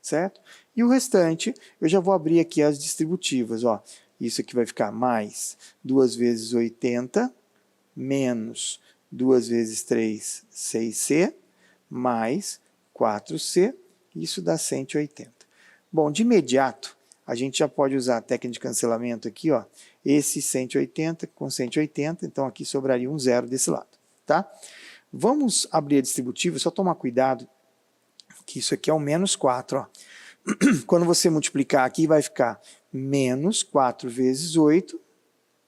certo? E o restante, eu já vou abrir aqui as distributivas, ó. Isso aqui vai ficar mais 2 vezes 80, menos 2 vezes 3, 6c, mais 4c, isso dá 180. Bom, de imediato, a gente já pode usar a técnica de cancelamento aqui, ó. Esse 180 com 180, então aqui sobraria um zero desse lado, tá? Vamos abrir a distributiva, só tomar cuidado que isso aqui é o menos 4, ó. Quando você multiplicar aqui, vai ficar menos 4 vezes 8,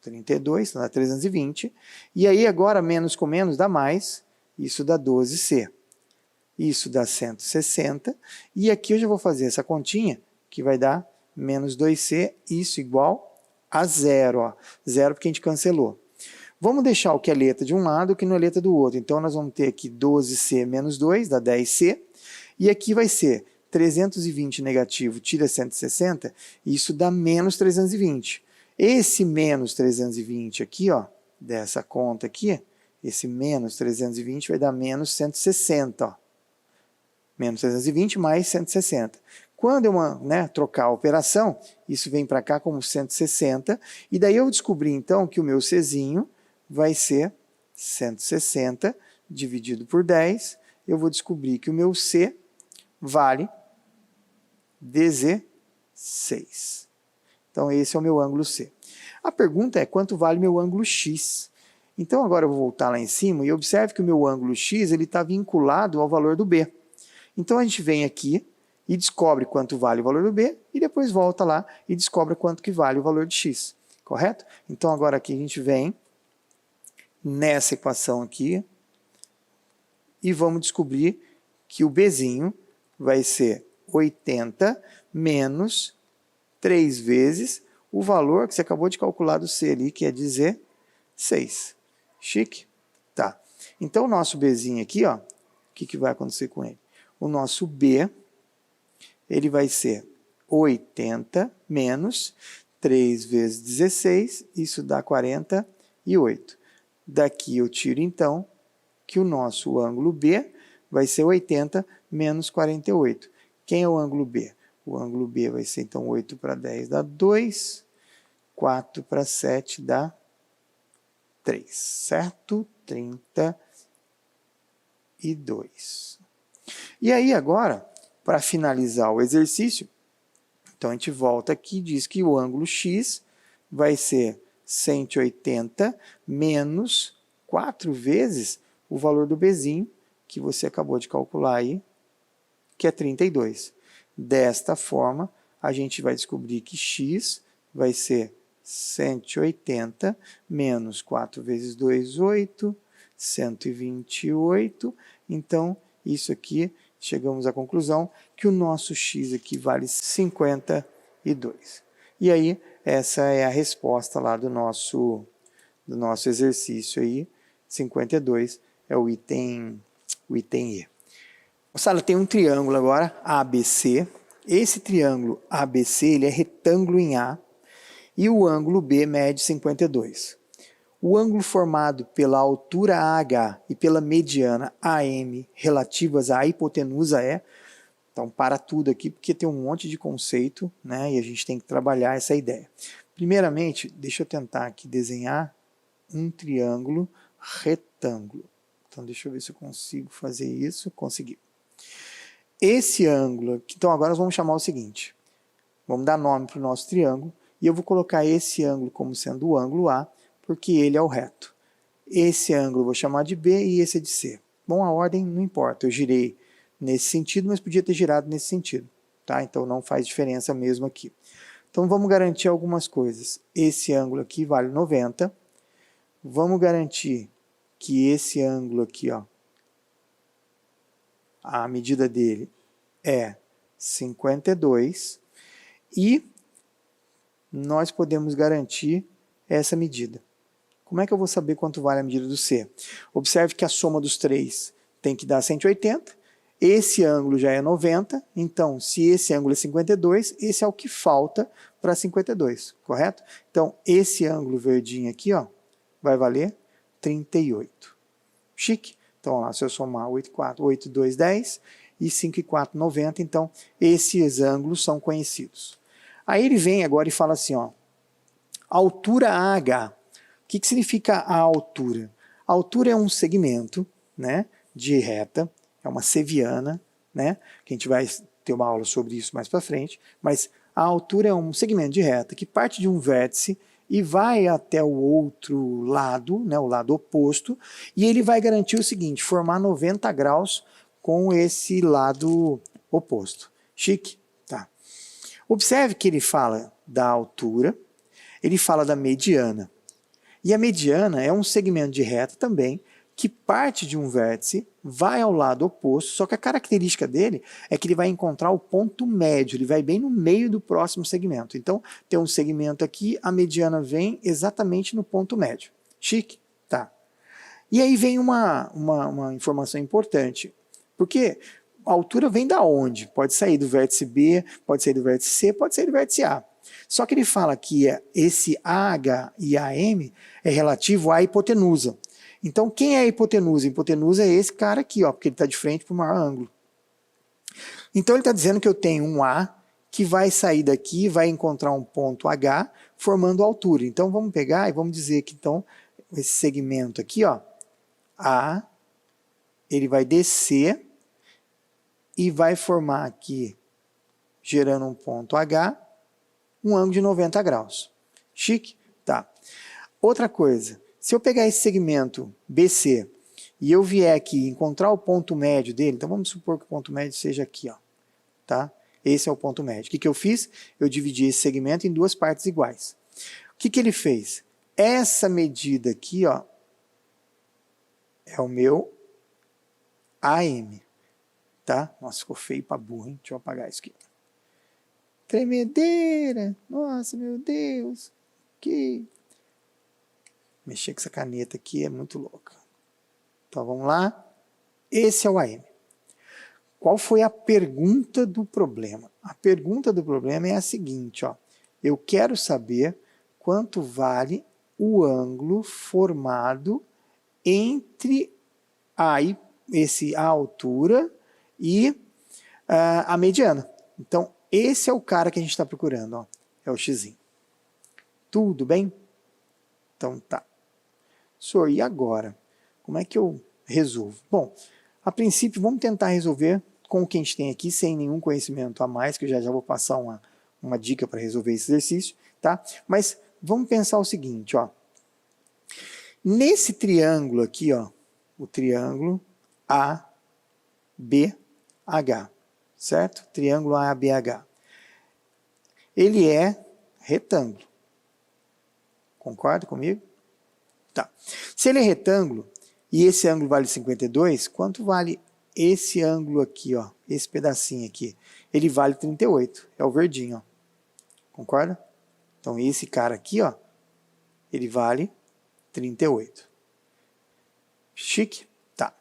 32, então dá 320. E aí agora, menos com menos dá mais, isso dá 12c. Isso dá 160. E aqui eu já vou fazer essa continha, que vai dar menos 2c, isso igual a zero. Ó. Zero porque a gente cancelou. Vamos deixar o que é letra de um lado e o que não é letra do outro. Então nós vamos ter aqui 12c menos 2, dá 10c. E aqui vai ser 320 negativo, tira 160, e isso dá menos 320. Esse menos 320 aqui, ó, dessa conta aqui, esse menos 320 vai dar menos 160, ó. Menos 320 mais 160. Quando eu trocar a operação, isso vem para cá como 160, e daí eu descobri então que o meu Czinho vai ser 160 dividido por 10, eu vou descobrir que o meu C vale 16. Então esse é o meu ângulo C. A pergunta é quanto vale meu ângulo X? Então agora eu vou voltar lá em cima e observe que o meu ângulo X está vinculado ao valor do B. Então a gente vem aqui e descobre quanto vale o valor do B e depois volta lá e descobre quanto que vale o valor de X. Correto? Então agora aqui a gente vem nessa equação aqui e vamos descobrir que o Bzinho vai ser 80 menos 3 vezes o valor que você acabou de calcular do C ali, que é 16. Chique? Tá. Então o nosso Bzinho aqui, ó, o que vai acontecer com ele? O nosso B, ele vai ser 80 menos 3 vezes 16, isso dá 48. Daqui eu tiro então que o nosso ângulo B vai ser 80 menos 48. Quem é o ângulo B? O ângulo B vai ser, então, 8 para 10 dá 2, 4 para 7 dá 3, certo? 32. E aí, agora, para finalizar o exercício, então a gente volta aqui e diz que o ângulo X vai ser 180 menos 4 vezes o valor do Bzinho, que você acabou de calcular aí, que é 32. Desta forma, a gente vai descobrir que x vai ser 180 menos 4 vezes 2, 8, 128. Então, isso aqui, chegamos à conclusão que o nosso x aqui vale 52. E aí, essa é a resposta lá do nosso exercício aí, 52 é o item E. Moçada, tem um triângulo agora, ABC. Esse triângulo ABC ele é retângulo em A e o ângulo B mede 52. O ângulo formado pela altura AH e pela mediana AM relativas à hipotenusa E. Então, para tudo aqui, porque tem um monte de conceito, né, e a gente tem que trabalhar essa ideia. Primeiramente, deixa eu tentar aqui desenhar um triângulo retângulo. Então, deixa eu ver se eu consigo fazer isso. Consegui. Esse ângulo aqui, então agora nós vamos chamar o seguinte. Vamos dar nome para o nosso triângulo e eu vou colocar esse ângulo como sendo o ângulo A, porque ele é o reto. Esse ângulo eu vou chamar de B e esse é de C. Bom, a ordem não importa, eu girei nesse sentido, mas podia ter girado nesse sentido. Tá? Então não faz diferença mesmo aqui. Então vamos garantir algumas coisas. Esse ângulo aqui vale 90. Vamos garantir que esse ângulo aqui, ó, a medida dele é 52 e nós podemos garantir essa medida. Como é que eu vou saber quanto vale a medida do C? Observe que a soma dos três tem que dar 180, esse ângulo já é 90, então se esse ângulo é 52, esse é o que falta para 52, correto? Então esse ângulo verdinho aqui, ó, vai valer 38. Chique? Então, lá, se eu somar 8, 4, 8, 2, 10 e 5 e 4, 90, então esses ângulos são conhecidos. Aí ele vem agora e fala assim, ó, altura AH. O que significa a altura? A altura é um segmento, né, de reta, é uma seviana, né, que a gente vai ter uma aula sobre isso mais para frente, mas a altura é um segmento de reta que parte de um vértice e vai até o outro lado, né, o lado oposto, e ele vai garantir o seguinte, formar 90 graus com esse lado oposto. Chique? Tá. Observe que ele fala da altura, ele fala da mediana. E a mediana é um segmento de reta também, que parte de um vértice, vai ao lado oposto, só que a característica dele é que ele vai encontrar o ponto médio, ele vai bem no meio do próximo segmento. Então, tem um segmento aqui, a mediana vem exatamente no ponto médio. Chique? Tá. E aí vem uma informação importante, porque a altura vem da onde? Pode sair do vértice B, pode sair do vértice C, pode sair do vértice A. Só que ele fala que esse AH e AM é relativo à hipotenusa. Então, quem é a hipotenusa? A hipotenusa é esse cara aqui, ó, porque ele está de frente para o maior ângulo. Então, ele está dizendo que eu tenho um A que vai sair daqui, vai encontrar um ponto H, formando altura. Então, vamos pegar e vamos dizer que, então, esse segmento aqui, ó, A, ele vai descer e vai formar aqui, gerando um ponto H, um ângulo de 90 graus. Chique? Tá. Outra coisa, se eu pegar esse segmento BC e eu vier aqui encontrar o ponto médio dele, então vamos supor que o ponto médio seja aqui, ó, tá? Esse é o ponto médio. O que eu fiz? Eu dividi esse segmento em duas partes iguais. O que ele fez? Essa medida aqui, ó, é o meu AM, tá? Nossa, ficou feio pra burro, hein? Deixa eu apagar isso aqui. Tremedeira! Nossa, meu Deus! Que... Mexer com essa caneta aqui é muito louca. Então vamos lá. Esse é o AM. Qual foi a pergunta do problema? A pergunta do problema é a seguinte, ó. Eu quero saber quanto vale o ângulo formado entre a altura e a mediana. Então, esse é o cara que a gente está procurando, ó. É o x. Tudo bem? Então tá. Senhor, e agora? Como é que eu resolvo? Bom, a princípio vamos tentar resolver com o que a gente tem aqui, sem nenhum conhecimento a mais, que eu já vou passar uma dica para resolver esse exercício, tá? Mas vamos pensar o seguinte, ó. Nesse triângulo aqui, ó, o triângulo ABH, certo? Triângulo ABH. Ele é retângulo. Concorda comigo? Tá. Se ele é retângulo, e esse ângulo vale 52, quanto vale esse ângulo aqui, ó, esse pedacinho aqui? Ele vale 38, é o verdinho, ó. Concorda? Então esse cara aqui, ó, ele vale 38. Chique? Tá.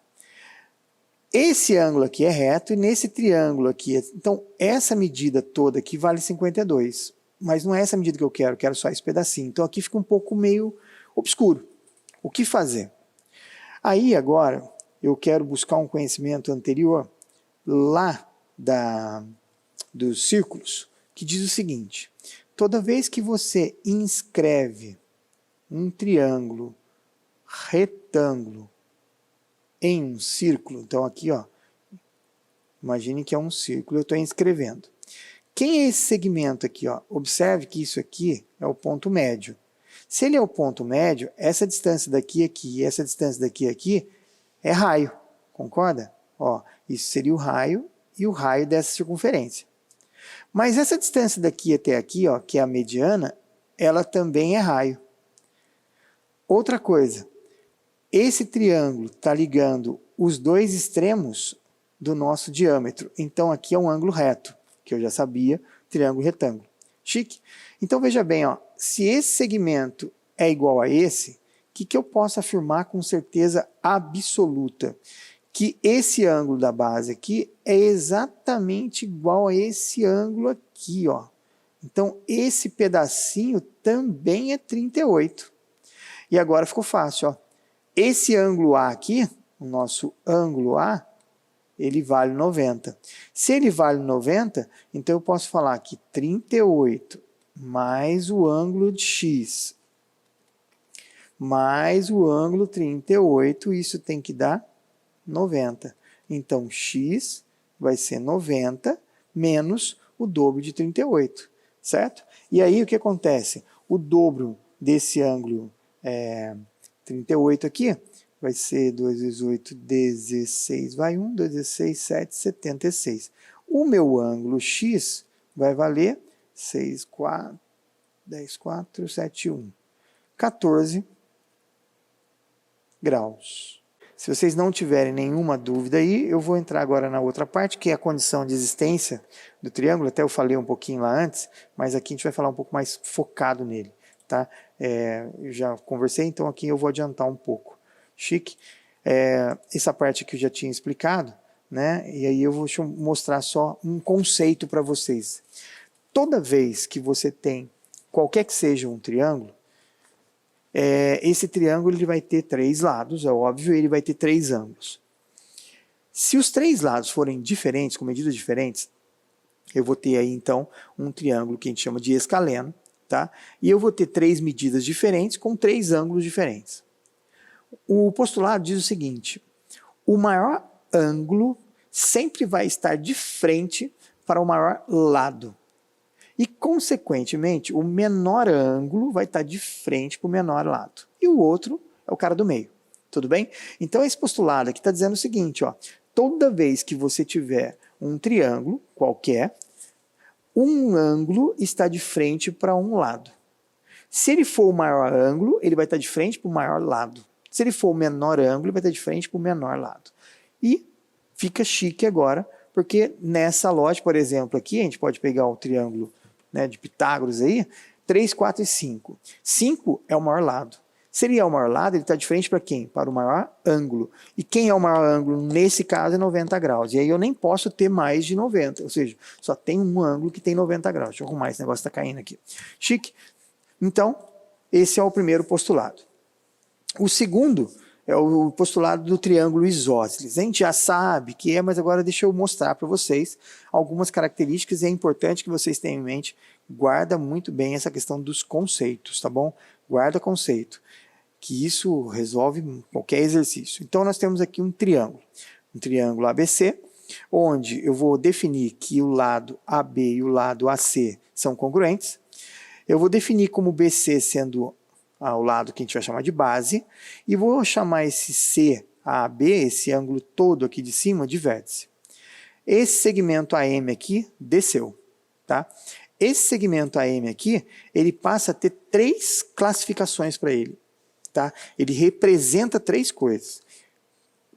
Esse ângulo aqui é reto e nesse triângulo aqui, então essa medida toda aqui vale 52. Mas não é essa medida que eu quero só esse pedacinho. Então aqui fica um pouco meio obscuro. O que fazer? Aí agora eu quero buscar um conhecimento anterior lá dos círculos, que diz o seguinte: toda vez que você inscreve um triângulo retângulo em um círculo, então aqui, ó, imagine que é um círculo, eu estou inscrevendo. Quem é esse segmento aqui, ó? Observe que isso aqui é o ponto médio. Se ele é o ponto médio, essa distância daqui aqui e essa distância daqui aqui é raio, concorda? Ó, isso seria o raio e o raio dessa circunferência. Mas essa distância daqui até aqui, ó, que é a mediana, ela também é raio. Outra coisa, esse triângulo está ligando os dois extremos do nosso diâmetro. Então aqui é um ângulo reto, que eu já sabia, triângulo retângulo. Chique? Então veja bem, ó, se esse segmento é igual a esse, o que eu posso afirmar com certeza absoluta? Que esse ângulo da base aqui é exatamente igual a esse ângulo aqui, ó. Então esse pedacinho também é 38. E agora ficou fácil, ó. Esse ângulo A aqui, o nosso ângulo A, ele vale 90. Se ele vale 90, então eu posso falar que 38 mais o ângulo de x mais o ângulo 38, isso tem que dar 90. Então x vai ser 90 menos o dobro de 38, certo? E aí o que acontece? O dobro desse ângulo 38 aqui vai ser 2 vezes 8, 16, vai 1, 2 vezes 6, 7, 76. O meu ângulo x vai valer 6, 4, 10, 4, 7, 1, 14 graus. Se vocês não tiverem nenhuma dúvida aí, eu vou entrar agora na outra parte, que é a condição de existência do triângulo. Até eu falei um pouquinho lá antes, mas aqui a gente vai falar um pouco mais focado nele. Tá? Eu já conversei, então aqui eu vou adiantar um pouco. Chique? Essa parte aqui eu já tinha explicado, né? E aí eu vou mostrar só um conceito para vocês. Toda vez que você tem qualquer que seja um triângulo, esse triângulo ele vai ter 3 lados, é óbvio, ele vai ter 3 ângulos. Se os 3 lados forem diferentes, com medidas diferentes, eu vou ter aí então um triângulo que a gente chama de escaleno, tá? E eu vou ter 3 medidas diferentes com 3 ângulos diferentes. O postulado diz o seguinte: o maior ângulo sempre vai estar de frente para o maior lado. E, consequentemente, o menor ângulo vai estar de frente para o menor lado. E o outro é o cara do meio. Tudo bem? Então, esse postulado aqui está dizendo o seguinte, ó, toda vez que você tiver um triângulo qualquer, um ângulo está de frente para um lado. Se ele for o maior ângulo, ele vai estar de frente para o maior lado. Se ele for o menor ângulo, ele vai estar de frente para o menor lado. E fica chique agora, porque nessa lógica, por exemplo, aqui a gente pode pegar o triângulo, né, de Pitágoras aí, 3, 4 e 5. 5 é o maior lado. Se ele é o maior lado, ele está de frente para quem? Para o maior ângulo. E quem é o maior ângulo? Nesse caso é 90 graus. E aí eu nem posso ter mais de 90. Ou seja, só tem um ângulo que tem 90 graus. Deixa eu arrumar, esse negócio está caindo aqui. Chique? Então, esse é o primeiro postulado. O segundo é o postulado do triângulo isósceles. A gente já sabe que é, mas agora deixa eu mostrar para vocês algumas características e é importante que vocês tenham em mente. Guarda muito bem essa questão dos conceitos, tá bom? Guarda conceito, que isso resolve qualquer exercício. Então nós temos aqui um triângulo ABC, onde eu vou definir que o lado AB e o lado AC são congruentes. Eu vou definir como BC sendo ao lado que a gente vai chamar de base, e vou chamar esse CAB, esse ângulo todo aqui de cima, de vértice. Esse segmento AM aqui desceu, tá? Esse segmento AM aqui, ele passa a ter 3 classificações para ele, tá? Ele representa três coisas.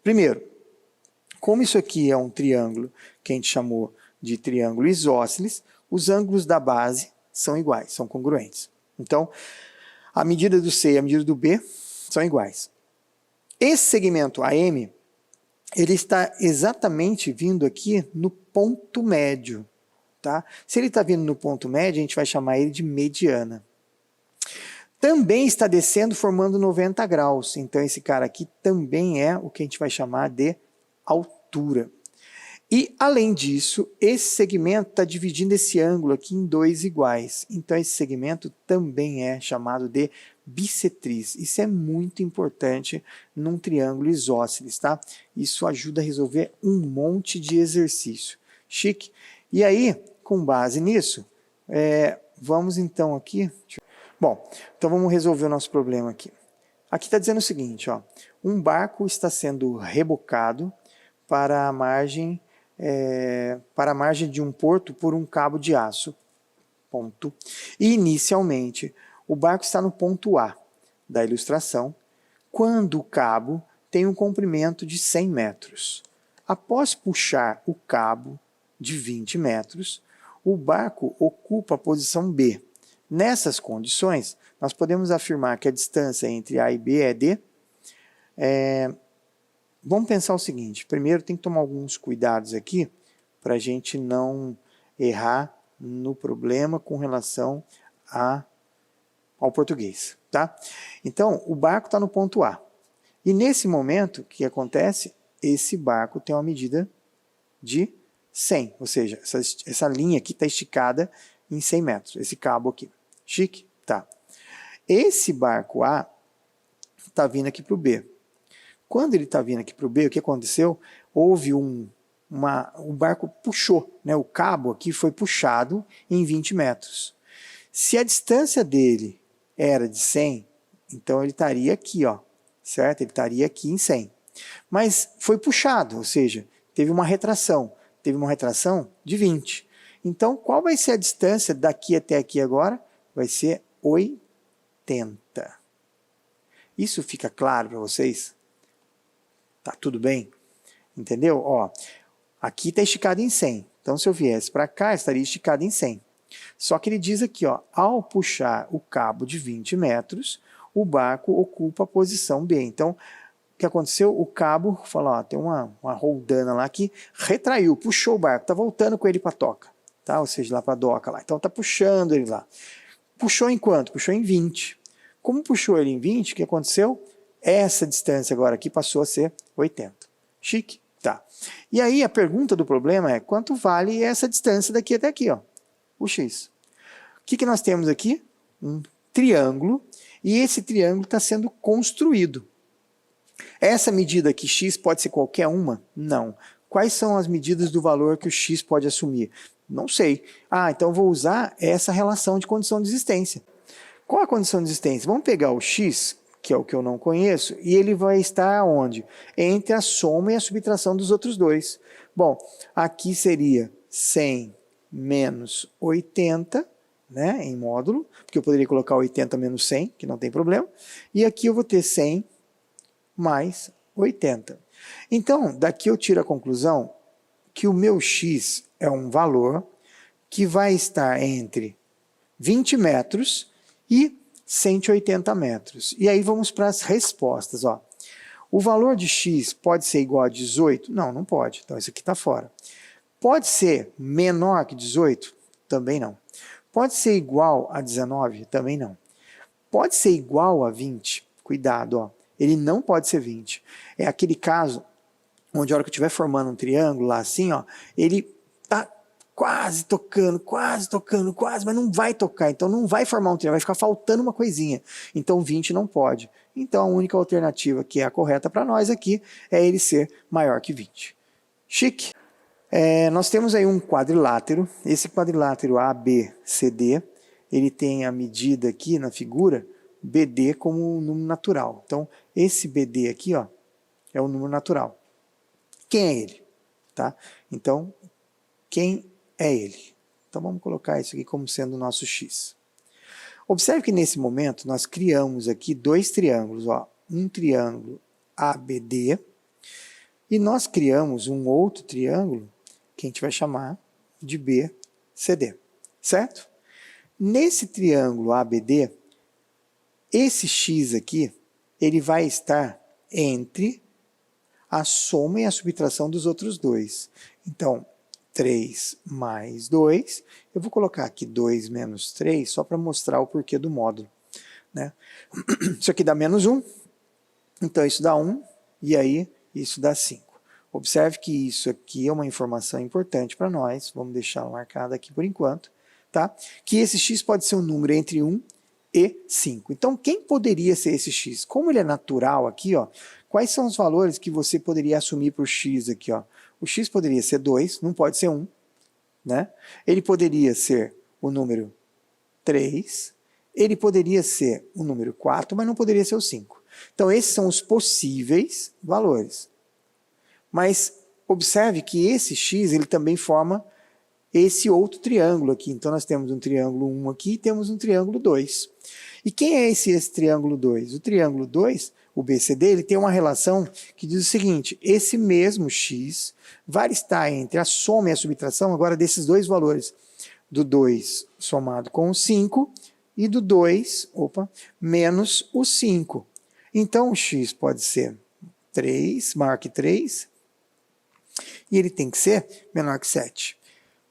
Primeiro, como isso aqui é um triângulo que a gente chamou de triângulo isósceles, os ângulos da base são iguais, são congruentes. Então, a medida do C e a medida do B são iguais. Esse segmento AM, ele está exatamente vindo aqui no ponto médio. Tá? Se ele está vindo no ponto médio, a gente vai chamar ele de mediana. Também está descendo formando 90 graus. Então esse cara aqui também é o que a gente vai chamar de altura. E além disso, esse segmento está dividindo esse ângulo aqui em dois iguais. Então esse segmento também é chamado de bissetriz. Isso é muito importante num triângulo isósceles, tá? Isso ajuda a resolver um monte de exercício. Chique? E aí, com base nisso, vamos então aqui... Bom, então vamos resolver o nosso problema aqui. Aqui está dizendo o seguinte, ó, um barco está sendo rebocado para a margem de um porto por um cabo de aço. Ponto. E inicialmente, o barco está no ponto A da ilustração, quando o cabo tem um comprimento de 100 metros. Após puxar o cabo de 20 metros, o barco ocupa a posição B. Nessas condições, nós podemos afirmar que a distância entre A e B é D. Vamos pensar o seguinte, primeiro tem que tomar alguns cuidados aqui para a gente não errar no problema com relação ao português. Tá? Então, o barco está no ponto A. E nesse momento, o que acontece? Esse barco tem uma medida de 100, ou seja, essa linha aqui está esticada em 100 metros, esse cabo aqui. Chique? Tá. Esse barco A está vindo aqui para o B. Quando ele está vindo aqui para o B, o que aconteceu? Houve o barco puxou, né? O cabo aqui foi puxado em 20 metros. Se a distância dele era de 100, então ele estaria aqui, ó, certo? Ele estaria aqui em 100. Mas foi puxado, ou seja, teve uma retração de 20. Então, qual vai ser a distância daqui até aqui agora? Vai ser 80. Isso fica claro para vocês? Tá tudo bem? Entendeu? Ó, aqui está esticado em 100. Então, se eu viesse para cá, estaria esticado em 100. Só que ele diz aqui, ó, ao puxar o cabo de 20 metros, o barco ocupa a posição B. Então, o que aconteceu? O cabo, falou, ó, tem uma roldana lá que retraiu, puxou o barco, está voltando com ele para a toca, tá? Ou seja, lá para a doca lá. Então, está puxando ele lá. Puxou em quanto? Puxou em 20. Como puxou ele em 20, o que aconteceu? Essa distância agora aqui passou a ser 80. Chique? Tá. E aí a pergunta do problema é, quanto vale essa distância daqui até aqui, ó? O X. O que nós temos aqui? Um triângulo, e esse triângulo está sendo construído. Essa medida aqui, X, pode ser qualquer uma? Não. Quais são as medidas do valor que o X pode assumir? Não sei. Ah, então vou usar essa relação de condição de existência. Qual a condição de existência? Vamos pegar o X, que é o que eu não conheço, e ele vai estar onde? Entre a soma e a subtração dos outros dois. Bom, aqui seria 100 menos 80, né, em módulo, porque eu poderia colocar 80 menos 100, que não tem problema, e aqui eu vou ter 100 mais 80. Então, daqui eu tiro a conclusão que o meu X é um valor que vai estar entre 20 metros e 180 metros. E aí vamos para as respostas. Ó. O valor de X pode ser igual a 18? Não, não pode. Então isso aqui está fora. Pode ser menor que 18? Também não. Pode ser igual a 19? Também não. Pode ser igual a 20? Cuidado, ó. Ele não pode ser 20. É aquele caso onde a hora que eu estiver formando um triângulo lá assim, ó, ele está quase tocando, mas não vai tocar. Então não vai formar um triângulo, vai ficar faltando uma coisinha. Então 20 não pode. Então a única alternativa que é a correta para nós aqui é ele ser maior que 20. Chique? Nós temos aí um quadrilátero, esse quadrilátero ABCD, ele tem a medida aqui na figura, BD como um número natural. Então, esse BD aqui, ó, é o número natural. Quem é ele? Tá? Então, quem é ele? Então, vamos colocar isso aqui como sendo o nosso X. Observe que nesse momento nós criamos aqui dois triângulos, ó, um triângulo ABD, e nós criamos um outro triângulo que a gente vai chamar de BCD, certo? Nesse triângulo ABD, esse x aqui, ele vai estar entre a soma e a subtração dos outros dois. Então, 3 mais 2, eu vou colocar aqui 2 menos 3, só para mostrar o porquê do módulo, né? Isso aqui dá menos 1, então isso dá 1, e aí isso dá 5. Observe que isso aqui é uma informação importante para nós, vamos deixar marcado aqui por enquanto, tá? Que esse x pode ser um número entre 1 e 5. Então, quem poderia ser esse x? Como ele é natural aqui, ó, quais são os valores que você poderia assumir para o x aqui, ó? O x poderia ser 2, não pode ser 1, né? Ele poderia ser o número 3, ele poderia ser o número 4, mas não poderia ser o 5. Então, esses são os possíveis valores. Mas observe que esse x ele também forma esse outro triângulo aqui. Então, nós temos um triângulo 1 aqui e temos um triângulo 2. E quem é esse triângulo 2? O triângulo 2, o BCD, ele tem uma relação que diz o seguinte: esse mesmo x vai estar entre a soma e a subtração agora desses dois valores, do 2 somado com o 5 e do 2, menos o 5. Então, o x pode ser 3, maior que 3, e ele tem que ser menor que 7.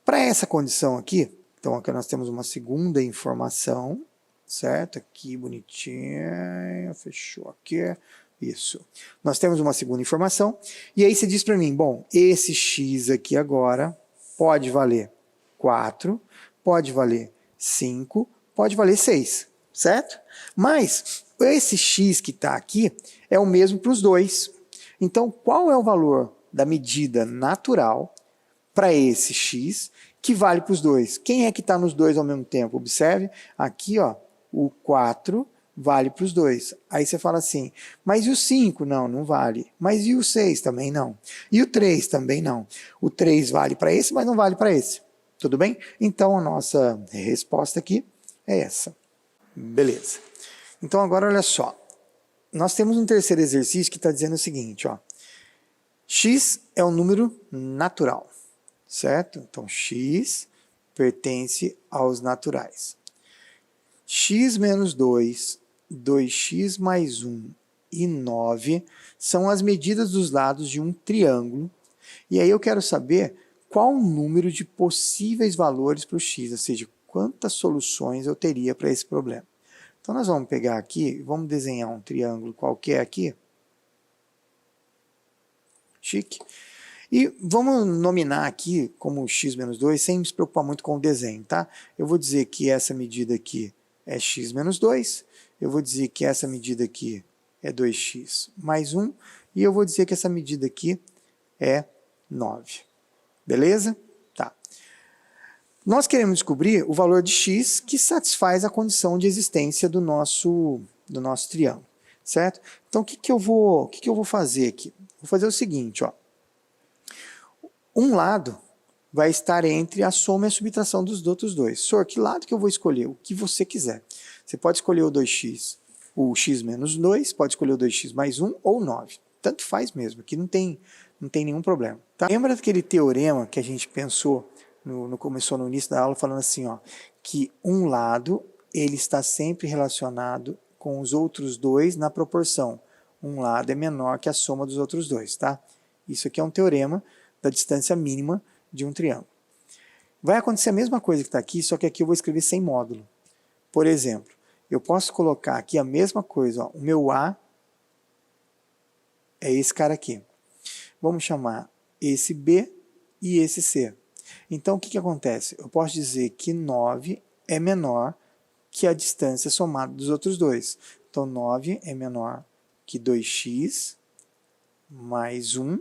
Para essa condição aqui, então aqui nós temos uma segunda informação, certo? Aqui bonitinho, fechou aqui, isso. Nós temos uma segunda informação, e aí você diz para mim, bom, esse x aqui agora pode valer 4, pode valer 5, pode valer 6, certo? Mas esse x que está aqui é o mesmo para os dois. Então, qual é o valor da medida natural para esse x que vale para os dois? Quem é que está nos dois ao mesmo tempo? Observe, aqui ó, o 4 vale para os dois. Aí você fala assim, mas e o 5? Não, não vale. Mas e o 6? Também não. E o 3? Também não. O 3 vale para esse, mas não vale para esse. Tudo bem? Então a nossa resposta aqui é essa. Beleza. Então agora olha só. Nós temos um terceiro exercício que está dizendo o seguinte, ó. X é um número natural, certo? Então, x pertence aos naturais. X menos 2, 2x mais 1 e 9 são as medidas dos lados de um triângulo. E aí eu quero saber qual o número de possíveis valores para o x, ou seja, quantas soluções eu teria para esse problema. Então, nós vamos pegar aqui, vamos desenhar um triângulo qualquer aqui. Chique. E vamos nominar aqui como x menos 2, sem se preocupar muito com o desenho, tá? Eu vou dizer que essa medida aqui é x menos 2, eu vou dizer que essa medida aqui é 2x mais 1, e eu vou dizer que essa medida aqui é 9. Beleza? Tá. Nós queremos descobrir o valor de x que satisfaz a condição de existência do nosso triângulo, certo? Então, o que eu vou fazer aqui? Vou fazer o seguinte, ó. Um lado vai estar entre a soma e a subtração dos outros dois. Senhor, que lado que eu vou escolher? O que você quiser. Você pode escolher o 2x, o x menos 2, pode escolher o 2x mais 1 ou 9. Tanto faz mesmo, aqui não tem nenhum problema. Tá? Lembra daquele teorema que a gente pensou, começou no início da aula, falando assim, ó, que um lado ele está sempre relacionado com os outros dois na proporção. Um lado é menor que a soma dos outros dois, tá? Isso aqui é um teorema da distância mínima de um triângulo. Vai acontecer a mesma coisa que está aqui, só que aqui eu vou escrever sem módulo. Por exemplo, eu posso colocar aqui a mesma coisa, ó, o meu A é esse cara aqui. Vamos chamar esse B e esse C. Então, o que acontece? Eu posso dizer que 9 é menor que a distância somada dos outros dois. Então, 9 é menor que 2x mais 1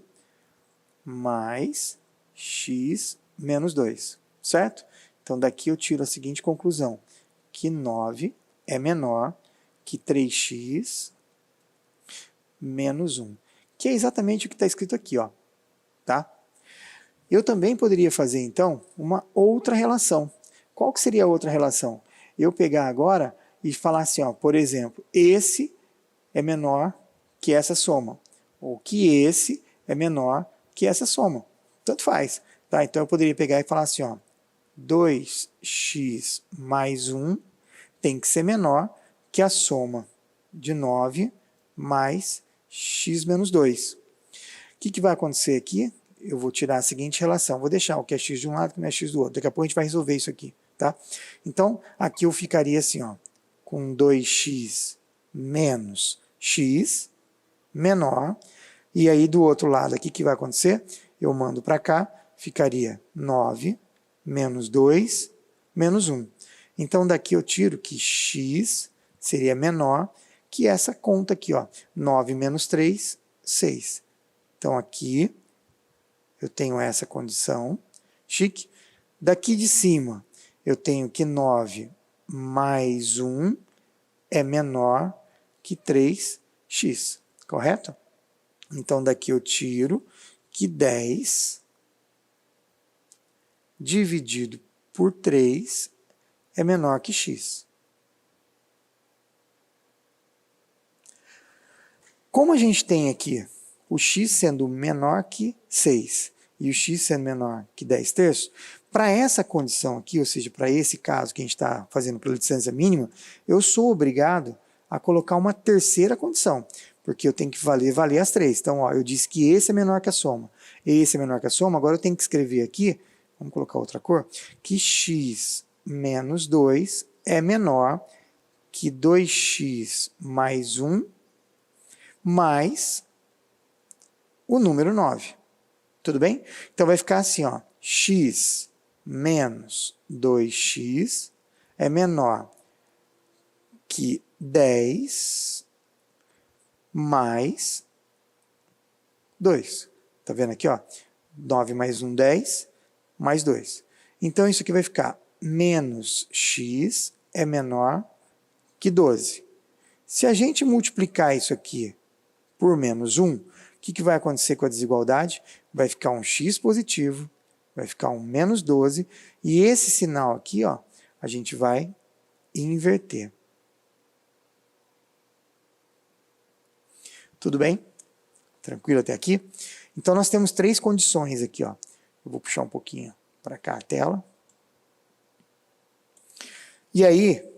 mais x menos 2, certo? Então, daqui eu tiro a seguinte conclusão, que 9 é menor que 3x menos 1, que é exatamente o que está escrito aqui, ó, tá? Eu também poderia fazer, então, uma outra relação. Qual que seria a outra relação? Eu pegar agora e falar assim, ó, por exemplo, esse é menor que essa soma, ou que esse é menor que essa soma. Tanto faz. Tá? Então eu poderia pegar e falar assim, ó, 2x mais 1 tem que ser menor que a soma de 9 mais x menos 2. O que vai acontecer aqui? Eu vou tirar a seguinte relação. Vou deixar o que é x de um lado e o que não é x do outro. Daqui a pouco a gente vai resolver isso aqui. Tá? Então, aqui eu ficaria assim, ó, com 2x menos x menor. E aí, do outro lado aqui, o que vai acontecer? Eu mando para cá, ficaria 9 menos 2 menos 1. Então, daqui eu tiro que x seria menor que essa conta aqui, ó, 9 menos 3, 6. Então, aqui eu tenho essa condição, chique. Daqui de cima, eu tenho que 9 mais 1 é menor que 3x, correto? Então, daqui eu tiro que 10 dividido por 3 é menor que x. Como a gente tem aqui o x sendo menor que 6 e o x sendo menor que 10 terços, para essa condição aqui, ou seja, para esse caso que a gente está fazendo pela distância mínima, eu sou obrigado a colocar uma terceira condição, porque eu tenho que valer as três. Então, ó, eu disse que esse é menor que a soma, esse é menor que a soma, agora eu tenho que escrever aqui, vamos colocar outra cor, que x menos 2 é menor que 2x mais 1 mais o número 9. Tudo bem? Então vai ficar assim, ó, x menos 2x é menor que 10 mais 2. Tá vendo aqui, ó? 9 mais 1, 10, mais 2. Então isso aqui vai ficar menos x é menor que 12. Se a gente multiplicar isso aqui por menos 1, o que vai acontecer com a desigualdade? Vai ficar um x positivo, vai ficar um menos 12, e esse sinal aqui, ó, a gente vai inverter. Tudo bem? Tranquilo até aqui? Então nós temos três condições aqui, ó. Eu vou puxar um pouquinho para cá a tela. E aí,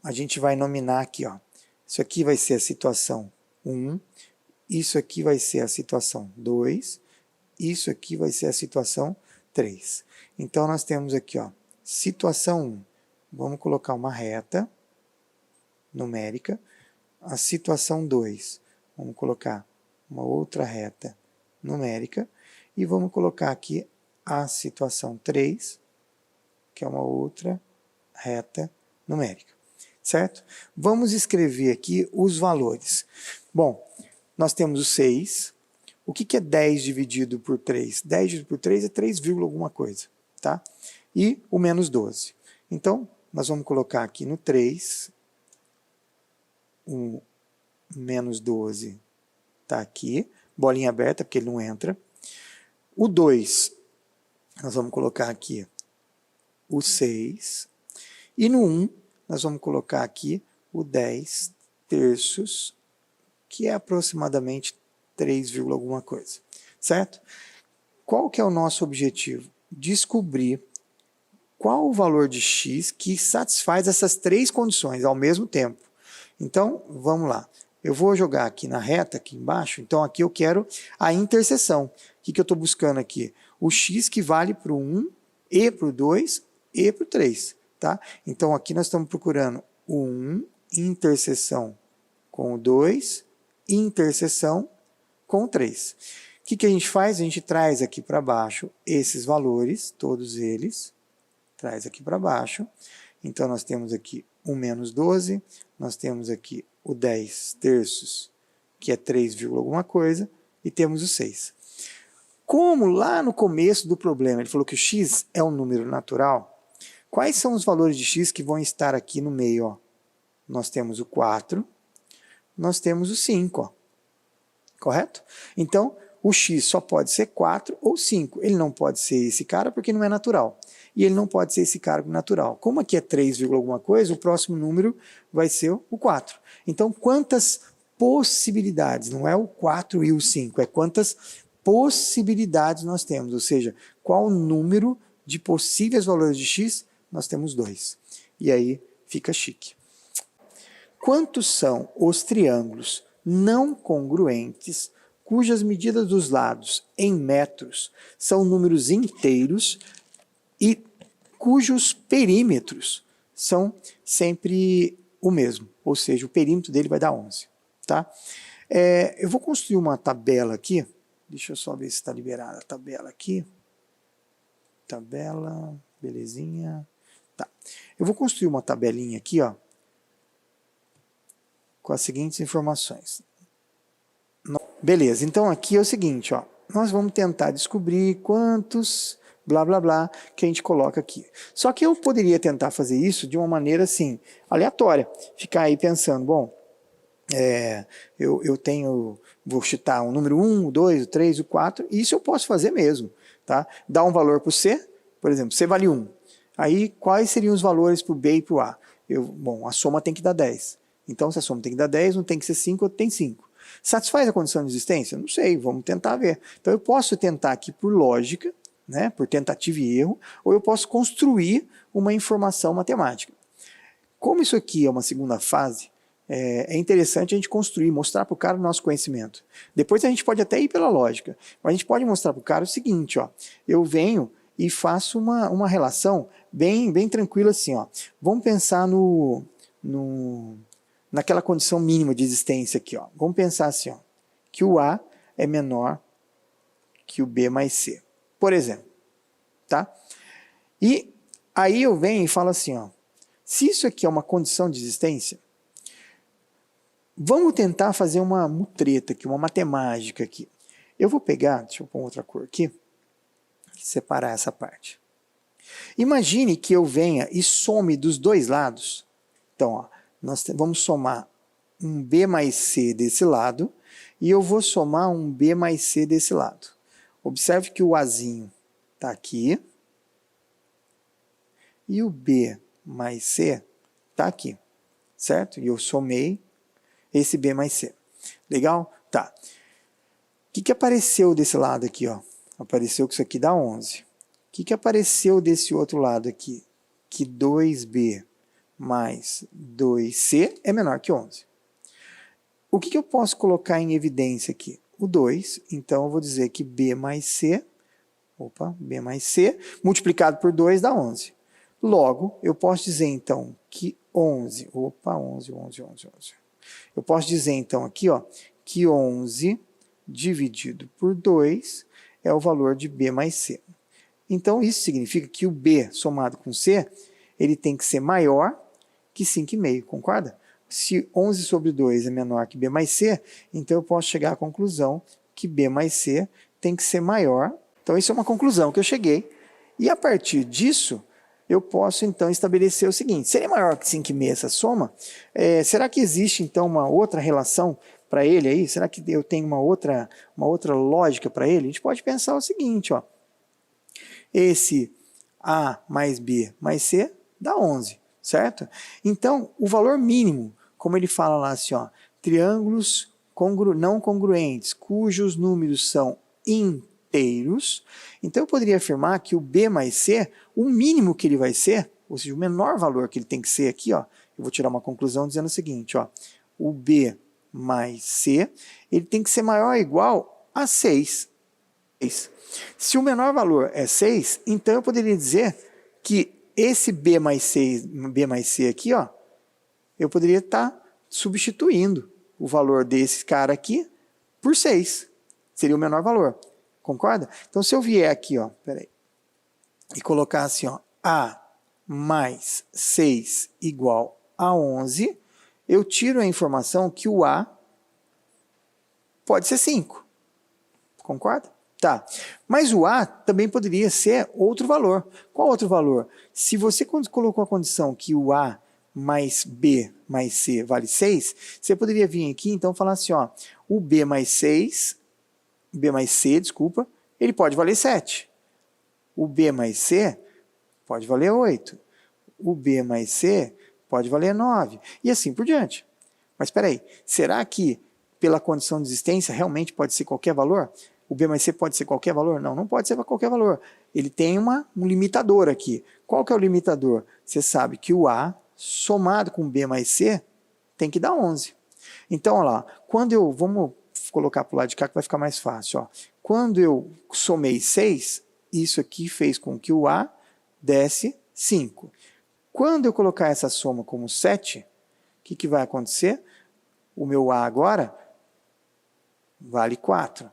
a gente vai nominar aqui, ó. Isso aqui vai ser a situação 1, isso aqui vai ser a situação 2, isso aqui vai ser a situação 3. Então, nós temos aqui, ó, situação 1. Vamos colocar uma reta numérica. A situação 2, vamos colocar uma outra reta numérica. E vamos colocar aqui a situação 3, que é uma outra reta numérica. Certo? Vamos escrever aqui os valores. Bom, nós temos o 6. O que é 10 dividido por 3? 10 dividido por 3 é 3, alguma coisa. Tá? E o menos 12. Então, nós vamos colocar aqui no 3. O menos 12 está aqui. Bolinha aberta, porque ele não entra. O 2, nós vamos colocar aqui o 6. E no 1, nós vamos colocar aqui o 10 terços, que é aproximadamente 3, alguma coisa. Certo? Qual que é o nosso objetivo? Descobrir qual o valor de x que satisfaz essas três condições ao mesmo tempo. Então, vamos lá. Eu vou jogar aqui na reta, aqui embaixo. Então, aqui eu quero a interseção. O que eu estou buscando aqui? O x que vale para o 1, e para o 2, e para o 3. Tá? Então, aqui nós estamos procurando o 1, interseção com o 2, interseção com o 3. O que a gente faz? A gente traz aqui para baixo esses valores, todos eles, traz aqui para baixo. Então, nós temos aqui o menos 12, nós temos aqui o 10 terços, que é 3, alguma coisa, e temos o 6. Como lá no começo do problema ele falou que o x é um número natural, quais são os valores de x que vão estar aqui no meio? Ó? Nós temos o 4, nós temos o 5, ó. Correto? Então, o x só pode ser 4 ou 5. Ele não pode ser esse cara porque não é natural. E ele não pode ser esse cara natural. Como aqui é 3, alguma coisa, o próximo número vai ser o 4. Então, quantas possibilidades? Não é o 4 e o 5, é quantas possibilidades nós temos. Ou seja, qual número de possíveis valores de x? Nós temos 2. E aí fica chique. Quantos são os triângulos não congruentes cujas medidas dos lados em metros são números inteiros e cujos perímetros são sempre o mesmo, ou seja, o perímetro dele vai dar 11. Tá? Eu vou construir uma tabela aqui, deixa eu só ver se está liberada a tabela aqui. Tabela, belezinha. Tá. Eu vou construir uma tabelinha aqui, ó, com as seguintes informações. Beleza, então aqui é o seguinte, ó, nós vamos tentar descobrir quantos blá blá blá que a gente coloca aqui. Só que eu poderia tentar fazer isso de uma maneira assim, aleatória, ficar aí pensando, bom, eu tenho, vou chutar um número 1, o 2, o 3, o 4, e isso eu posso fazer mesmo, tá? Dar um valor para o C, por exemplo, C vale 1. Aí quais seriam os valores para o B e para o A? Bom, a soma tem que dar 10. Então se a soma tem que dar 10, um tem que ser 5, outro tem 5. Satisfaz a condição de existência? Não sei, vamos tentar ver. Então eu posso tentar aqui por lógica, né, por tentativa e erro, ou eu posso construir uma informação matemática. Como isso aqui é uma segunda fase, é interessante a gente construir, mostrar para o cara o nosso conhecimento. Depois a gente pode até ir pela lógica, mas a gente pode mostrar para o cara o seguinte, ó, eu venho e faço uma relação bem tranquila assim, ó. Vamos pensar naquela condição mínima de existência aqui, ó. Vamos pensar assim, ó, que o A é menor que o B mais C, por exemplo, tá? E aí eu venho e falo assim, ó, se isso aqui é uma condição de existência, vamos tentar fazer uma mutreta aqui, uma matemática aqui. Eu vou pegar, deixa eu pôr outra cor aqui, separar essa parte. Imagine que eu venha e some dos dois lados. Então, ó, nós vamos somar um B mais C desse lado e eu vou somar um B mais C desse lado. Observe que o Azinho está aqui e o B mais C está aqui, certo? E eu somei esse B mais C. Legal? Tá. O que apareceu desse lado aqui, ó? Apareceu que isso aqui dá 11. O que apareceu desse outro lado aqui? Que 2B mais 2C é menor que 11. O que eu posso colocar em evidência aqui? O 2, então eu vou dizer que B mais C, B mais C, multiplicado por 2 dá 11. Logo, eu posso dizer então que 11, 11. Eu posso dizer então aqui, ó, que 11 dividido por 2 é o valor de B mais C. Então isso significa que o B somado com C, ele tem que ser maior que 5,5, concorda? Se 11 sobre 2 é menor que B mais C, então eu posso chegar à conclusão que B mais C tem que ser maior. Então isso é uma conclusão que eu cheguei. E a partir disso, eu posso então estabelecer o seguinte, seria maior que 5,5 essa soma? Será que existe então uma outra relação para ele aí? Será que eu tenho uma outra lógica para ele? A gente pode pensar o seguinte, ó, esse A mais B mais C dá 11, certo? Então, o valor mínimo, como ele fala lá assim, ó, triângulos não congruentes, cujos números são inteiros, então eu poderia afirmar que o B mais C, o mínimo que ele vai ser, ou seja, o menor valor que ele tem que ser aqui, ó, eu vou tirar uma conclusão dizendo o seguinte, ó, o B mais C, ele tem que ser maior ou igual a 6. Se o menor valor é 6, então eu poderia dizer que esse B mais C aqui, ó, eu poderia estar substituindo o valor desse cara aqui por 6. Seria o menor valor. Concorda? Então, se eu vier aqui, ó, peraí, e colocar assim, ó, A mais 6 igual a 11, eu tiro a informação que o A pode ser 5. Concorda? Tá. Mas o A também poderia ser outro valor. Qual outro valor? Se você colocou a condição que o A mais B mais C vale 6, você poderia vir aqui então falar assim, ó, o B mais 6 B mais C, desculpa, ele pode valer 7. O B mais C pode valer 8. O B mais C pode valer 9. E assim por diante. Mas espera aí, será que pela condição de existência realmente pode ser qualquer valor? O B mais C pode ser qualquer valor? Não, não pode ser qualquer valor. Ele tem um limitador aqui. Qual que é o limitador? Você sabe que o A somado com B mais C tem que dar 11. Então, olha lá, quando eu... Vamos colocar para o lado de cá que vai ficar mais fácil. Ó. Quando eu somei 6, isso aqui fez com que o A desse 5. Quando eu colocar essa soma como 7, o que vai acontecer? O meu A agora vale 4.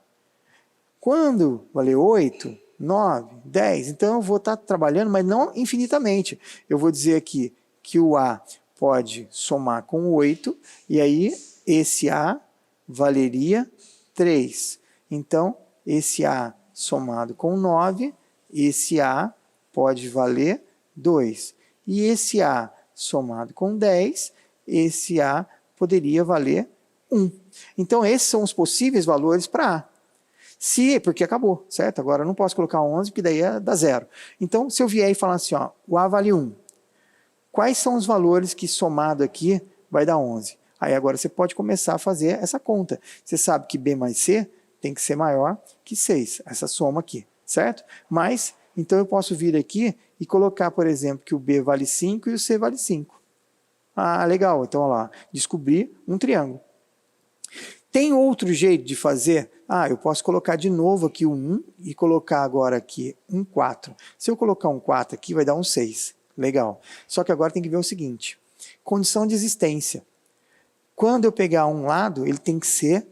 Quando valer 8, 9, 10, então eu vou estar trabalhando, mas não infinitamente. Eu vou dizer aqui que o A pode somar com 8, e aí esse A valeria 3. Então, esse A somado com 9, esse A pode valer 2. E esse A somado com 10, esse A poderia valer 1. Então, esses são os possíveis valores para A. Porque acabou, certo? Agora eu não posso colocar 11, porque daí dá 0. Então, se eu vier e falar assim, ó, o A vale 1, quais são os valores que somado aqui vai dar 11? Aí agora você pode começar a fazer essa conta. Você sabe que B mais C tem que ser maior que 6, essa soma aqui, certo? Mas, então eu posso vir aqui e colocar, por exemplo, que o B vale 5 e o C vale 5. Ah, legal, então olha lá, descobri um triângulo. Tem outro jeito de fazer? Ah, eu posso colocar de novo aqui o 1 e colocar agora aqui um 4. Se eu colocar um 4 aqui, vai dar um 6. Legal. Só que agora tem que ver o seguinte. Condição de existência. Quando eu pegar um lado, ele tem que ser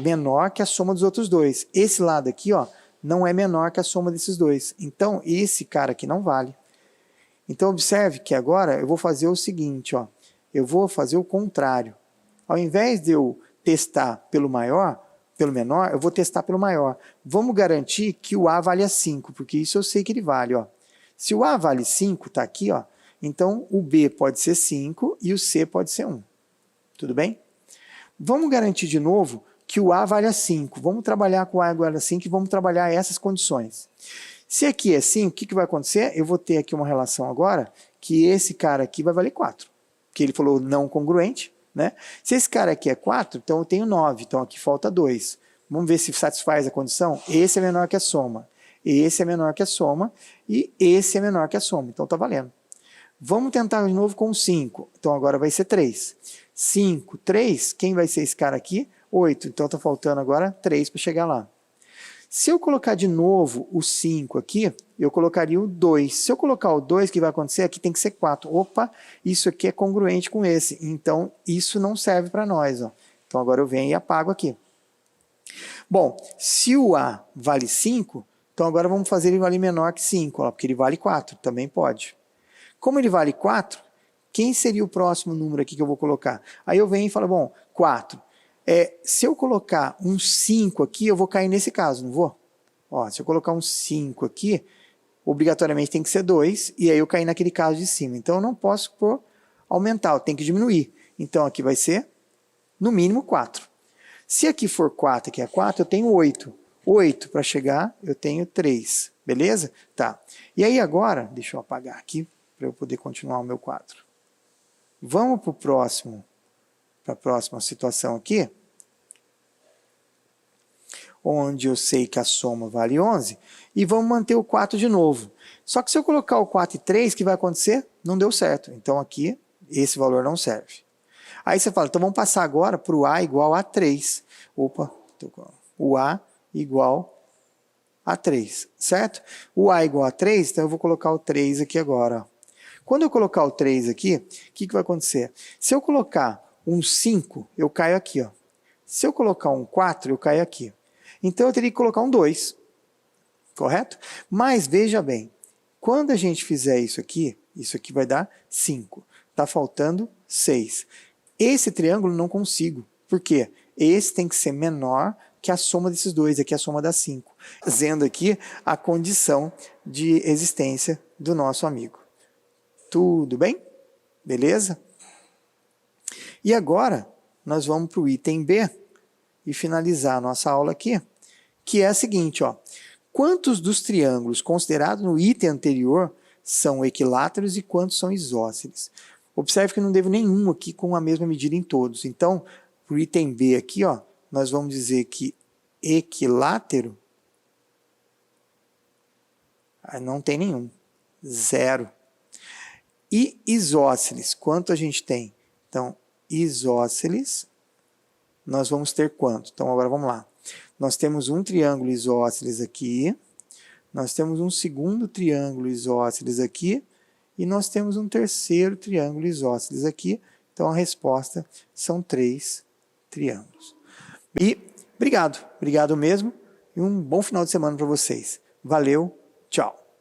menor que a soma dos outros dois. Esse lado aqui, ó, não é menor que a soma desses dois. Então, esse cara aqui não vale. Então, observe que agora eu vou fazer o seguinte, ó. Eu vou fazer o contrário. Ao invés de eu testar pelo menor, eu vou testar pelo maior. Vamos garantir que o A vale 5, porque isso eu sei que ele vale, ó. Se o A vale 5, tá aqui, ó, então o B pode ser 5 e o C pode ser 1. Tudo bem? Vamos garantir de novo que o A vale 5. Vamos trabalhar com o A igual a 5 e vamos trabalhar essas condições. Se aqui é 5, o que vai acontecer? Eu vou ter aqui uma relação agora que esse cara aqui vai valer 4. Porque ele falou não congruente, né? Se esse cara aqui é 4, então eu tenho 9. Então aqui falta 2. Vamos ver se satisfaz a condição. Esse é menor que a soma. Esse é menor que a soma. E esse é menor que a soma. Então está valendo. Vamos tentar de novo com 5. Então agora vai ser 3. 5, 3, quem vai ser esse cara aqui? 8. Então está faltando agora 3 para chegar lá. Se eu colocar de novo o 5 aqui, eu colocaria o 2. Se eu colocar o 2, o que vai acontecer? Aqui tem que ser 4. Opa, isso aqui é congruente com esse. Então, isso não serve para nós. Ó. Então, agora eu venho e apago aqui. Bom, se o A vale 5, então agora vamos fazer ele valer menor que 5, ó, porque ele vale 4, também pode. Como ele vale 4, quem seria o próximo número aqui que eu vou colocar? Aí eu venho e falo, bom, 4. Se eu colocar um 5 aqui, eu vou cair nesse caso, não vou? Ó, se eu colocar um 5 aqui, obrigatoriamente tem que ser 2, e aí eu caí naquele caso de cima. Então eu não posso aumentar, eu tenho que diminuir. Então aqui vai ser, no mínimo, 4. Se aqui for 4, aqui é 4, eu tenho 8. 8 para chegar, eu tenho 3. Beleza? Tá. E aí agora, deixa eu apagar aqui, para eu poder continuar o meu quadro. Vamos para a próxima situação aqui, onde eu sei que a soma vale 11, e vamos manter o 4 de novo. Só que se eu colocar o 4 e 3, o que vai acontecer? Não deu certo. Então aqui, esse valor não serve. Aí você fala, então vamos passar agora para o A igual a 3. Opa, o A igual a 3, certo? O A igual a 3, então eu vou colocar o 3 aqui agora. Quando eu colocar o 3 aqui, o que vai acontecer? Se eu colocar um 5, eu caio aqui. Ó. Se eu colocar um 4, eu caio aqui. Então eu teria que colocar um 2, correto? Mas veja bem, quando a gente fizer isso aqui vai dar 5. Está faltando 6. Esse triângulo não consigo. Por quê? Esse tem que ser menor que a soma desses dois, aqui a soma dá 5. Fazendo aqui a condição de existência do nosso amigo. Tudo bem? Beleza? E agora, nós vamos para o item B e finalizar a nossa aula aqui, que é a seguinte, ó. Quantos dos triângulos considerados no item anterior são equiláteros e quantos são isósceles? Observe que eu não devo nenhum aqui com a mesma medida em todos. Então, para o item B aqui, ó, nós vamos dizer que equilátero não tem nenhum, 0. E isósceles, quanto a gente tem? Então, isósceles, nós vamos ter quanto? Então, agora vamos lá. Nós temos um triângulo isósceles aqui, nós temos um segundo triângulo isósceles aqui, e nós temos um terceiro triângulo isósceles aqui. Então, a resposta são 3 triângulos. E obrigado mesmo, e um bom final de semana para vocês. Valeu, tchau!